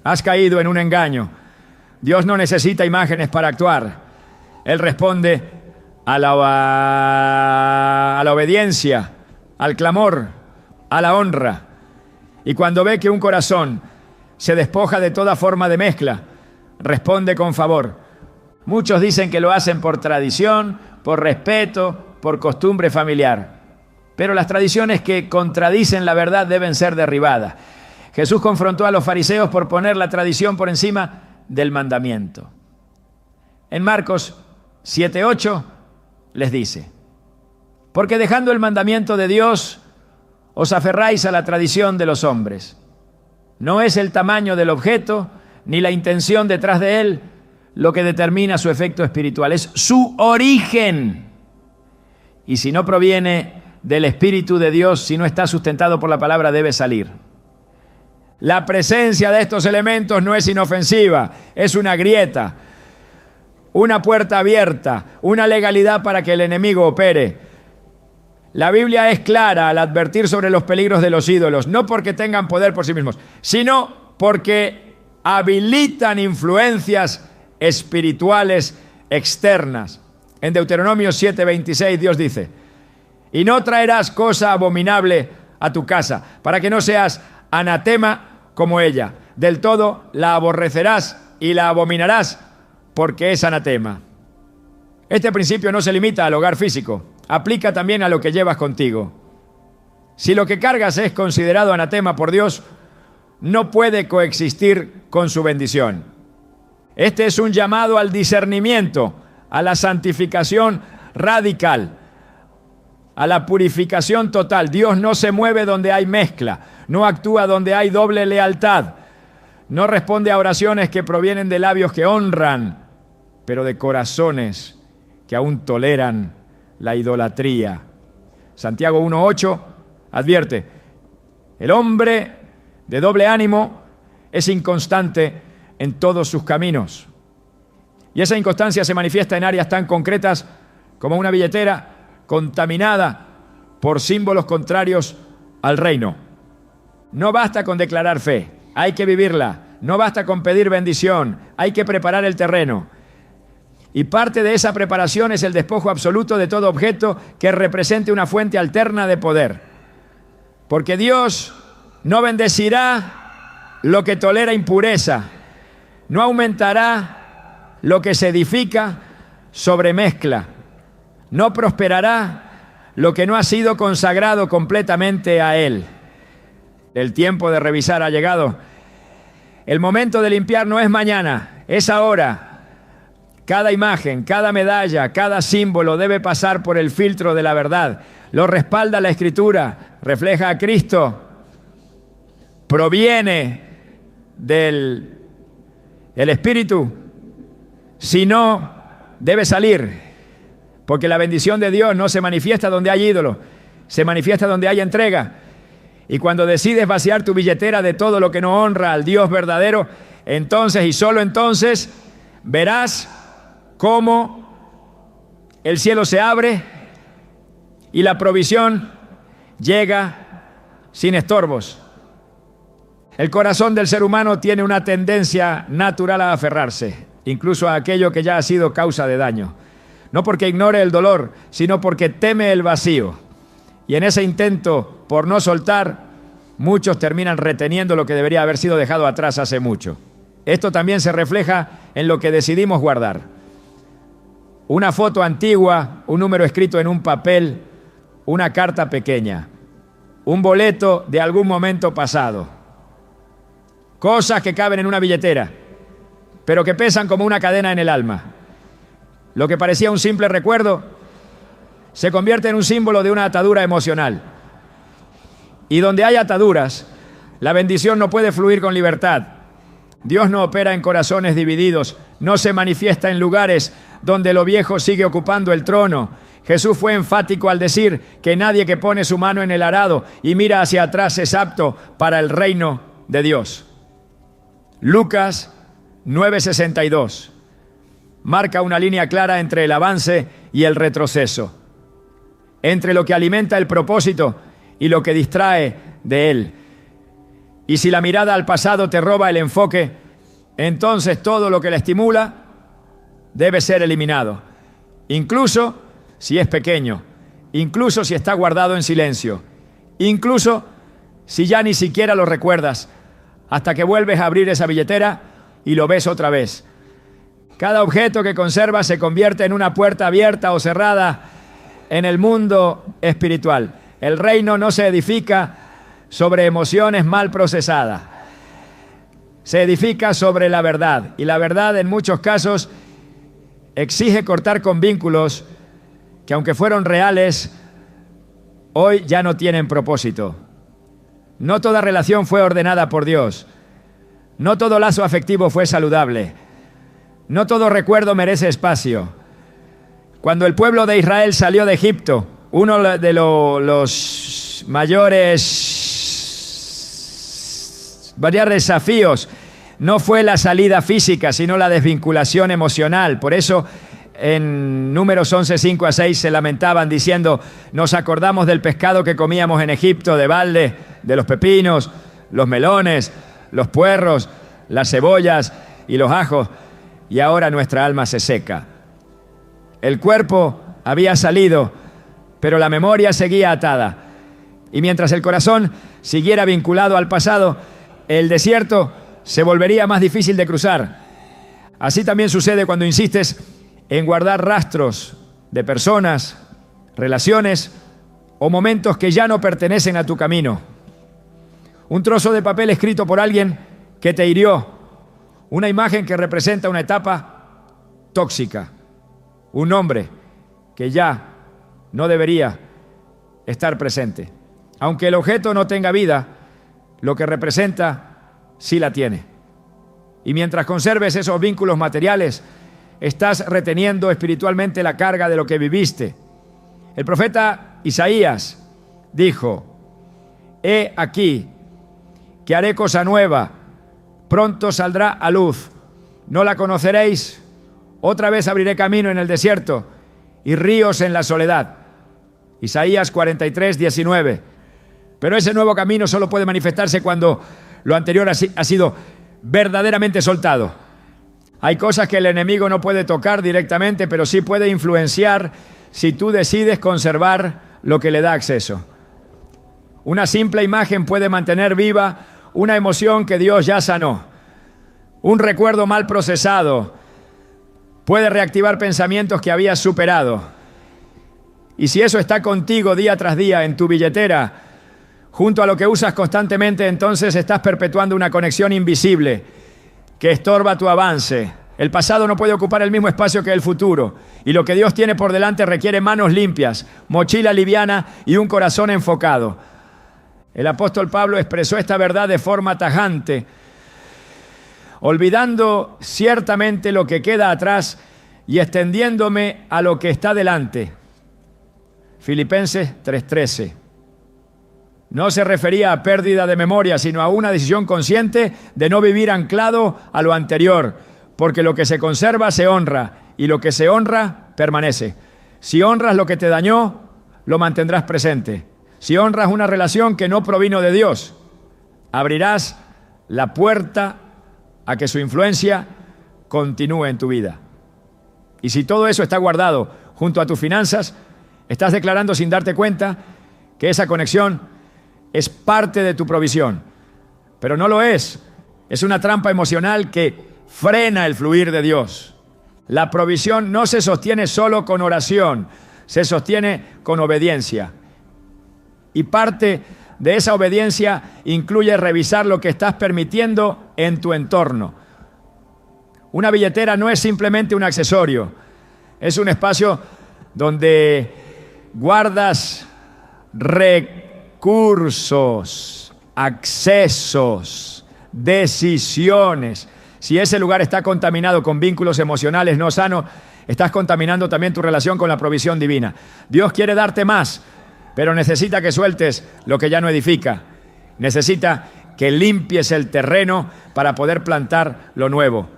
Speaker 1: has caído en un engaño. Dios no necesita imágenes para actuar. Él responde a la obediencia, al clamor, a la honra. Y cuando ve que un corazón se despoja de toda forma de mezcla, responde con favor. Muchos dicen que lo hacen por tradición, por respeto, por costumbre familiar. Pero las tradiciones que contradicen la verdad deben ser derribadas. Jesús confrontó a los fariseos por poner la tradición por encima del mandamiento. En Marcos 7:8 les dice: Porque dejando el mandamiento de Dios, os aferráis a la tradición de los hombres. No es el tamaño del objeto, ni la intención detrás de él, lo que determina su efecto espiritual, es su origen. Y si no proviene del Espíritu de Dios, si no está sustentado por la palabra, debe salir. La presencia de estos elementos no es inofensiva, es una grieta, una puerta abierta, una legalidad para que el enemigo opere. La Biblia es clara al advertir sobre los peligros de los ídolos, no porque tengan poder por sí mismos, sino porque habilitan influencias espirituales externas. En Deuteronomio 7:26 Dios dice: y no traerás cosa abominable a tu casa, para que no seas anatema como ella. Del todo la aborrecerás y la abominarás, porque es anatema. Este principio no se limita al hogar físico, aplica también a lo que llevas contigo. Si lo que cargas es considerado anatema por Dios, no puede coexistir con su bendición. Este es un llamado al discernimiento, a la santificación radical, a la purificación total. Dios no se mueve donde hay mezcla, no actúa donde hay doble lealtad, no responde a oraciones que provienen de labios que honran, pero de corazones que aún toleran la idolatría. Santiago 1:8 advierte: el hombre de doble ánimo es inconstante en todos sus caminos. Y esa inconstancia se manifiesta en áreas tan concretas como una billetera contaminada por símbolos contrarios al reino. No basta con declarar fe, hay que vivirla. No basta con pedir bendición, hay que preparar el terreno. Y parte de esa preparación es el despojo absoluto de todo objeto que represente una fuente alterna de poder. Porque Dios no bendecirá lo que tolera impureza, no aumentará lo que se edifica sobre mezcla, no prosperará lo que no ha sido consagrado completamente a Él. El tiempo de revisar ha llegado. El momento de limpiar no es mañana, es ahora. Cada imagen, cada medalla, cada símbolo debe pasar por el filtro de la verdad. Lo respalda la Escritura, refleja a Cristo, proviene del Espíritu. Si no, debe salir, porque la bendición de Dios no se manifiesta donde hay ídolo, se manifiesta donde hay entrega. Y cuando decides vaciar tu billetera de todo lo que no honra al Dios verdadero, entonces y solo entonces verás cómo el cielo se abre y la provisión llega sin estorbos. El corazón del ser humano tiene una tendencia natural a aferrarse, incluso a aquello que ya ha sido causa de daño. No porque ignore el dolor, sino porque teme el vacío. Y en ese intento por no soltar, muchos terminan reteniendo lo que debería haber sido dejado atrás hace mucho. Esto también se refleja en lo que decidimos guardar. Una foto antigua, un número escrito en un papel, una carta pequeña, un boleto de algún momento pasado. Cosas que caben en una billetera, pero que pesan como una cadena en el alma. Lo que parecía un simple recuerdo se convierte en un símbolo de una atadura emocional. Y donde hay ataduras, la bendición no puede fluir con libertad. Dios no opera en corazones divididos, no se manifiesta en lugares donde lo viejo sigue ocupando el trono. Jesús fue enfático al decir que nadie que pone su mano en el arado y mira hacia atrás es apto para el reino de Dios. Lucas 9:62 marca una línea clara entre el avance y el retroceso, entre lo que alimenta el propósito y lo que distrae de él. Y si la mirada al pasado te roba el enfoque, entonces todo lo que la estimula debe ser eliminado, incluso si es pequeño, incluso si está guardado en silencio, incluso si ya ni siquiera lo recuerdas, hasta que vuelves a abrir esa billetera y lo ves otra vez. Cada objeto que conservas se convierte en una puerta abierta o cerrada en el mundo espiritual. El reino no se edifica sobre emociones mal procesadas. Se edifica sobre la verdad. Y la verdad en muchos casos exige cortar con vínculos que, aunque fueron reales, hoy ya no tienen propósito. No toda relación fue ordenada por Dios. No todo lazo afectivo fue saludable. No todo recuerdo merece espacio. Cuando el pueblo de Israel salió de Egipto, uno de los mayores desafíos no fue la salida física, sino la desvinculación emocional. Por eso en Números 11, 5 a 6 se lamentaban diciendo: nos acordamos del pescado que comíamos en Egipto, de balde, de los pepinos, los melones, los puerros, las cebollas y los ajos, y ahora nuestra alma se seca. El cuerpo había salido, pero la memoria seguía atada. Y mientras el corazón siguiera vinculado al pasado, el desierto se volvería más difícil de cruzar. Así también sucede cuando insistes en guardar rastros de personas, relaciones o momentos que ya no pertenecen a tu camino. Un trozo de papel escrito por alguien que te hirió, una imagen que representa una etapa tóxica, un nombre que ya no debería estar presente. Aunque el objeto no tenga vida, lo que representa sí la tiene. Y mientras conserves esos vínculos materiales, estás reteniendo espiritualmente la carga de lo que viviste. El profeta Isaías dijo: he aquí que haré cosa nueva, pronto saldrá a luz, no la conoceréis, otra vez abriré camino en el desierto y ríos en la soledad. Isaías 43, 19. Pero ese nuevo camino solo puede manifestarse cuando lo anterior ha sido verdaderamente soltado. Hay cosas que el enemigo no puede tocar directamente, pero sí puede influenciar si tú decides conservar lo que le da acceso. Una simple imagen puede mantener viva una emoción que Dios ya sanó. Un recuerdo mal procesado puede reactivar pensamientos que habías superado. Y si eso está contigo día tras día en tu billetera, junto a lo que usas constantemente, entonces estás perpetuando una conexión invisible que estorba tu avance. El pasado no puede ocupar el mismo espacio que el futuro, y lo que Dios tiene por delante requiere manos limpias, mochila liviana y un corazón enfocado. El apóstol Pablo expresó esta verdad de forma tajante, olvidando ciertamente lo que queda atrás y extendiéndome a lo que está delante. Filipenses 3:13. No se refería a pérdida de memoria, sino a una decisión consciente de no vivir anclado a lo anterior, porque lo que se conserva se honra y lo que se honra permanece. Si honras lo que te dañó, lo mantendrás presente. Si honras una relación que no provino de Dios, abrirás la puerta a que su influencia continúe en tu vida. Y si todo eso está guardado junto a tus finanzas, estás declarando sin darte cuenta que esa conexión es parte de tu provisión. Pero no lo es. Es una trampa emocional que frena el fluir de Dios. La provisión no se sostiene solo con oración, se sostiene con obediencia. Y parte de esa obediencia incluye revisar lo que estás permitiendo en tu entorno. Una billetera no es simplemente un accesorio, es un espacio donde guardas recursos, accesos, decisiones. Si ese lugar está contaminado con vínculos emocionales no sanos, estás contaminando también tu relación con la provisión divina. Dios quiere darte más, pero necesita que sueltes lo que ya no edifica. Necesita que limpies el terreno para poder plantar lo nuevo.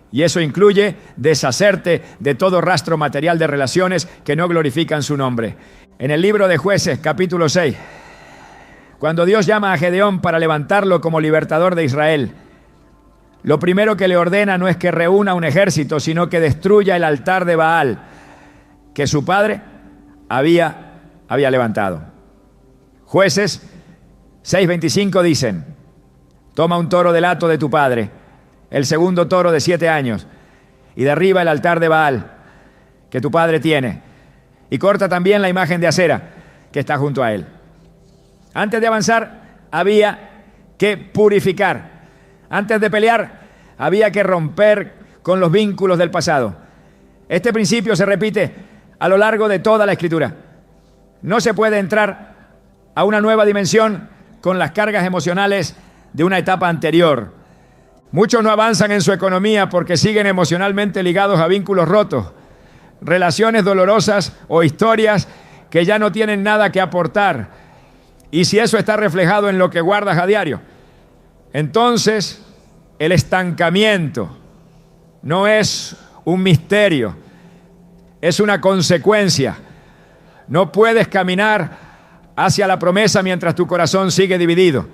Speaker 1: Y eso incluye deshacerte de todo rastro material de relaciones que no glorifican su nombre. En el libro de Jueces, capítulo 6, cuando Dios llama a Gedeón para levantarlo como libertador de Israel, lo primero que le ordena no es que reúna un ejército, sino que destruya el altar de Baal que su padre había levantado. Jueces 6:25 dicen: toma un toro del hato de tu padre, el segundo toro de 7 años, y derriba el altar de Baal que tu padre tiene, y corta también la imagen de acera que está junto a él. Antes de avanzar, había que purificar. Antes de pelear, había que romper con los vínculos del pasado. Este principio se repite a lo largo de toda la Escritura. No se puede entrar a una nueva dimensión con las cargas emocionales de una etapa anterior. Muchos no avanzan en su economía porque siguen emocionalmente ligados a vínculos rotos, relaciones dolorosas o historias que ya no tienen nada que aportar. Y si eso está reflejado en lo que guardas a diario, entonces el estancamiento no es un misterio, es una consecuencia. No puedes caminar hacia la promesa mientras tu corazón sigue dividido.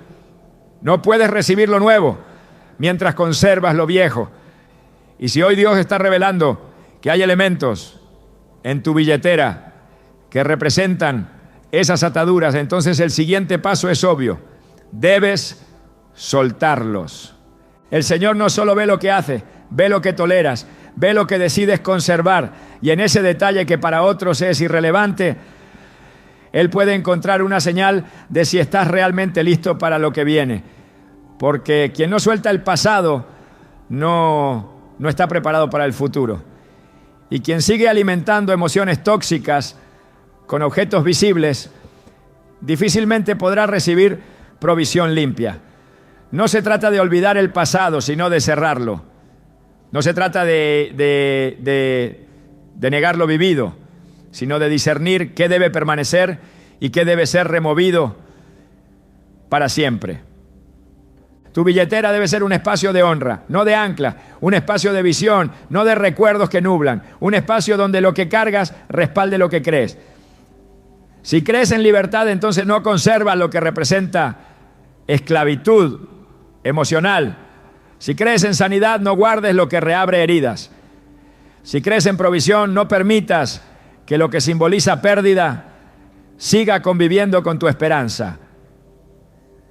Speaker 1: No puedes recibir lo nuevo mientras conservas lo viejo. Y si hoy Dios está revelando que hay elementos en tu billetera que representan esas ataduras, entonces el siguiente paso es obvio. Debes soltarlos. El Señor no solo ve lo que hace, ve lo que toleras, ve lo que decides conservar, y en ese detalle que para otros es irrelevante, Él puede encontrar una señal de si estás realmente listo para lo que viene. Porque quien no suelta el pasado no está preparado para el futuro. Y quien sigue alimentando emociones tóxicas con objetos visibles, difícilmente podrá recibir provisión limpia. No se trata de olvidar el pasado, sino de cerrarlo. No se trata de negar lo vivido, sino de discernir qué debe permanecer y qué debe ser removido para siempre. Tu billetera debe ser un espacio de honra, no de ancla, un espacio de visión, no de recuerdos que nublan, un espacio donde lo que cargas respalde lo que crees. Si crees en libertad, entonces no conservas lo que representa esclavitud emocional. Si crees en sanidad, no guardes lo que reabre heridas. Si crees en provisión, no permitas que lo que simboliza pérdida siga conviviendo con tu esperanza.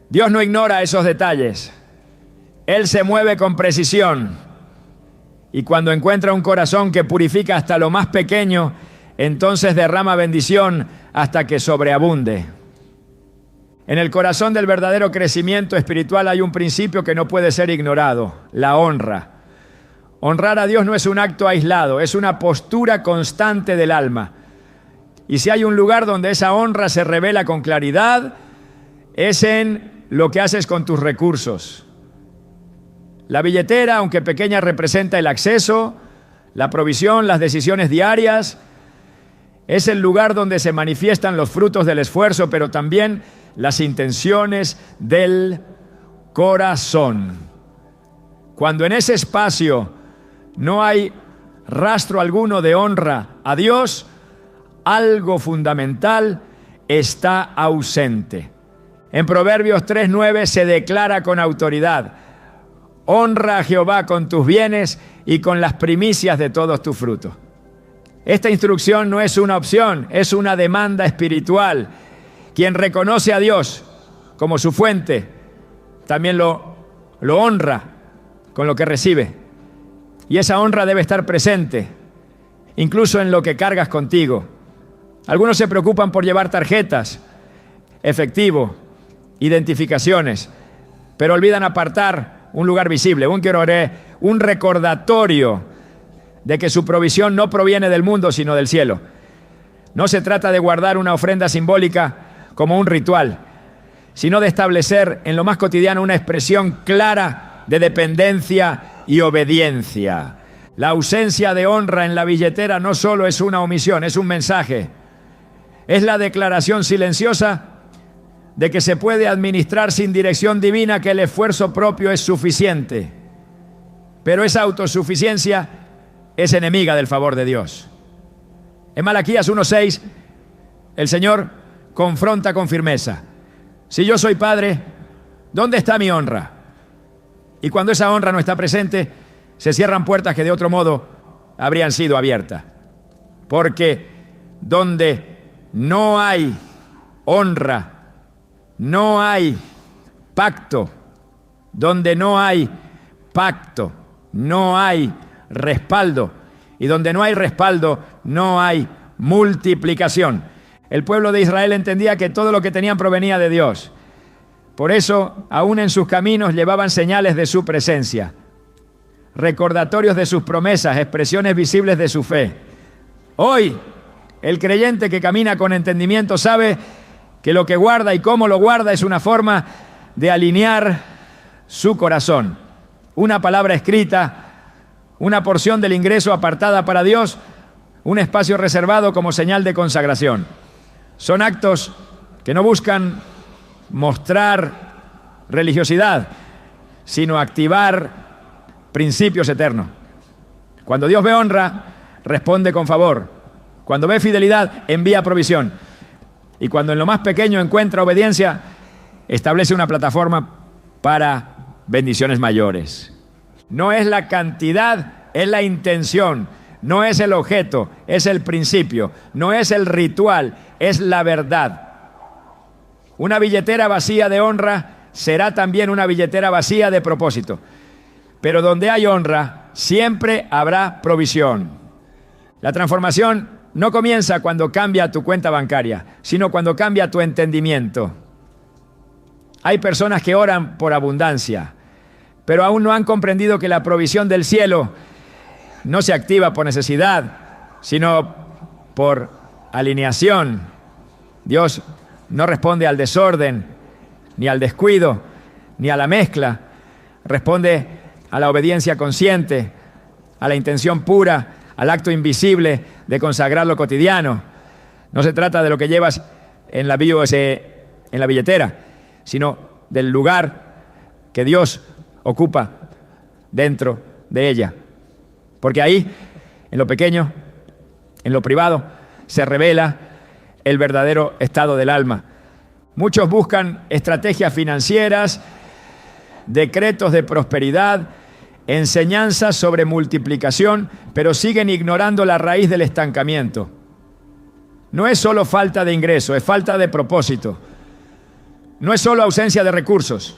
Speaker 1: Dios no ignora esos detalles. Él se mueve con precisión. Y cuando encuentra un corazón que purifica hasta lo más pequeño, entonces derrama bendición hasta que sobreabunde. En el corazón del verdadero crecimiento espiritual hay un principio que no puede ser ignorado: la honra. Honrar a Dios no es un acto aislado, es una postura constante del alma. Y si hay un lugar donde esa honra se revela con claridad, es en lo que haces con tus recursos. La billetera, aunque pequeña, representa el acceso, la provisión, las decisiones diarias. Es el lugar donde se manifiestan los frutos del esfuerzo, pero también las intenciones del corazón. Cuando en ese espacio no hay rastro alguno de honra a Dios, algo fundamental está ausente. En Proverbios 3:9 se declara con autoridad: honra a Jehová con tus bienes y con las primicias de todos tus frutos. Esta instrucción no es una opción, es una demanda espiritual. Quien reconoce a Dios como su fuente, también lo honra con lo que recibe. Y esa honra debe estar presente, incluso en lo que cargas contigo. Algunos se preocupan por llevar tarjetas, efectivo, identificaciones, pero olvidan apartar un lugar visible, un recordatorio de que su provisión no proviene del mundo, sino del cielo. No se trata de guardar una ofrenda simbólica como un ritual, sino de establecer en lo más cotidiano una expresión clara de dependencia y obediencia. La ausencia de honra en la billetera no solo es una omisión, es un mensaje. Es la declaración silenciosa de que se puede administrar sin dirección divina, que el esfuerzo propio es suficiente. Pero esa autosuficiencia es enemiga del favor de Dios. En Malaquías 1:6, el Señor confronta con firmeza: si yo soy padre, ¿dónde está mi honra? Y cuando esa honra no está presente, se cierran puertas que de otro modo habrían sido abiertas. Porque donde no hay honra, no hay pacto. Donde no hay pacto, no hay respaldo. Y donde no hay respaldo, no hay multiplicación. El pueblo de Israel entendía que todo lo que tenían provenía de Dios. Por eso, aún en sus caminos llevaban señales de su presencia, recordatorios de sus promesas, expresiones visibles de su fe. Hoy, El creyente que camina con entendimiento sabe que lo que guarda y cómo lo guarda es una forma de alinear su corazón. Una palabra escrita, una porción del ingreso apartada para Dios, un espacio reservado como señal de consagración. Son actos que no buscan mostrar religiosidad, sino activar principios eternos. Cuando Dios ve honra, responde con favor. Cuando ve fidelidad, envía provisión. Y cuando en lo más pequeño encuentra obediencia, establece una plataforma para bendiciones mayores. No es la cantidad, es la intención. No es el objeto, es el principio. No es el ritual, es la verdad. Una billetera vacía de honra será también una billetera vacía de propósito. Pero donde hay honra, siempre habrá provisión. La transformación no comienza cuando cambia tu cuenta bancaria, sino cuando cambia tu entendimiento. Hay personas que oran por abundancia, pero aún no han comprendido que la provisión del cielo no se activa por necesidad, sino por alineación. Dios no responde al desorden, ni al descuido, ni a la mezcla. Responde a la obediencia consciente, a la intención pura, al acto invisible de consagrar lo cotidiano. No se trata de lo que llevas en la billetera, sino del lugar que Dios ocupa dentro de ella. Porque ahí, en lo pequeño, en lo privado, se revela el verdadero estado del alma. Muchos buscan estrategias financieras, decretos de prosperidad, enseñanzas sobre multiplicación, pero siguen ignorando la raíz del estancamiento. No es solo falta de ingreso, es falta de propósito. No es solo ausencia de recursos,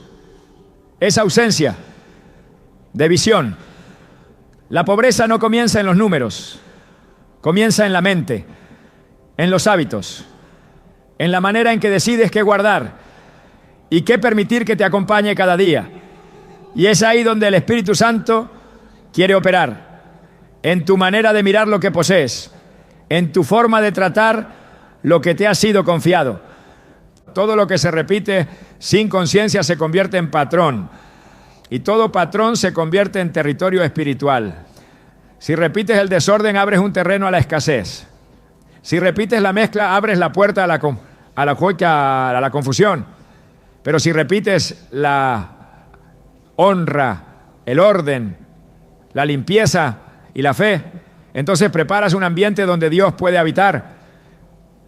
Speaker 1: es ausencia de visión. La pobreza no comienza en los números, comienza en la mente, en los hábitos, en la manera en que decides qué guardar y qué permitir que te acompañe cada día. Y es ahí donde el Espíritu Santo quiere operar, en tu manera de mirar lo que posees, en tu forma de tratar lo que te ha sido confiado. Todo lo que se repite sin conciencia se convierte en patrón, y todo patrón se convierte en territorio espiritual. Si repites el desorden, abres un terreno a la escasez. Si repites la mezcla, abres la puerta a la confusión. Pero si repites la honra, el orden, la limpieza y la fe, entonces preparas un ambiente donde Dios puede habitar.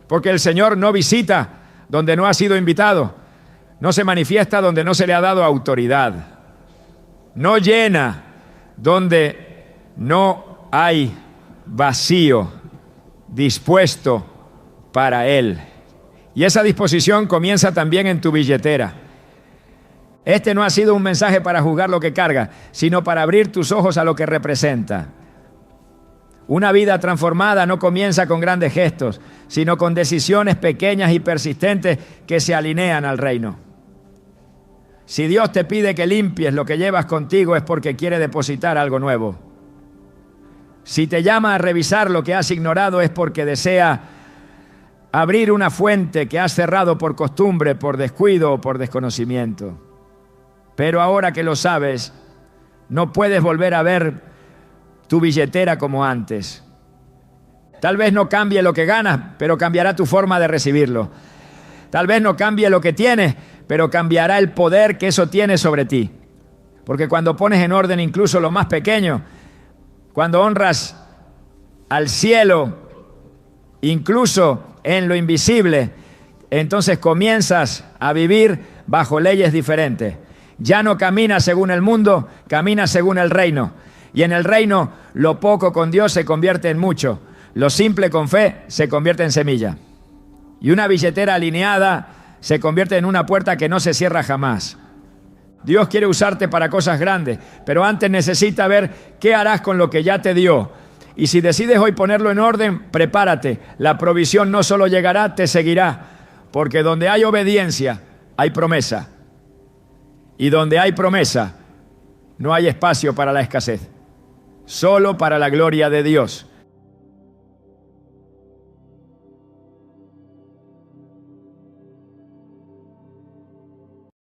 Speaker 1: Porque el Señor no visita donde no ha sido invitado, no se manifiesta donde no se le ha dado autoridad, no llena donde no hay vacío dispuesto para Él. Y esa disposición comienza también en tu billetera. Este no ha sido un mensaje para juzgar lo que carga, sino para abrir tus ojos a lo que representa. Una vida transformada no comienza con grandes gestos, sino con decisiones pequeñas y persistentes que se alinean al reino. Si Dios te pide que limpies lo que llevas contigo, es porque quiere depositar algo nuevo. Si te llama a revisar lo que has ignorado, es porque desea abrir una fuente que has cerrado por costumbre, por descuido o por desconocimiento. Pero ahora que lo sabes, no puedes volver a ver tu billetera como antes. Tal vez no cambie lo que ganas, pero cambiará tu forma de recibirlo. Tal vez no cambie lo que tienes, pero cambiará el poder que eso tiene sobre ti. Porque cuando pones en orden incluso lo más pequeño, cuando honras al cielo, incluso en lo invisible, entonces comienzas a vivir bajo leyes diferentes. Ya no caminas según el mundo, caminas según el reino. Y en el reino, lo poco con Dios se convierte en mucho. Lo simple con fe se convierte en semilla. Y una billetera alineada se convierte en una puerta que no se cierra jamás. Dios quiere usarte para cosas grandes, pero antes necesita ver qué harás con lo que ya te dio. Y si decides hoy ponerlo en orden, prepárate. La provisión no solo llegará, te seguirá. Porque donde hay obediencia, hay promesa. Y donde hay promesa, no hay espacio para la escasez. Solo para la gloria de Dios.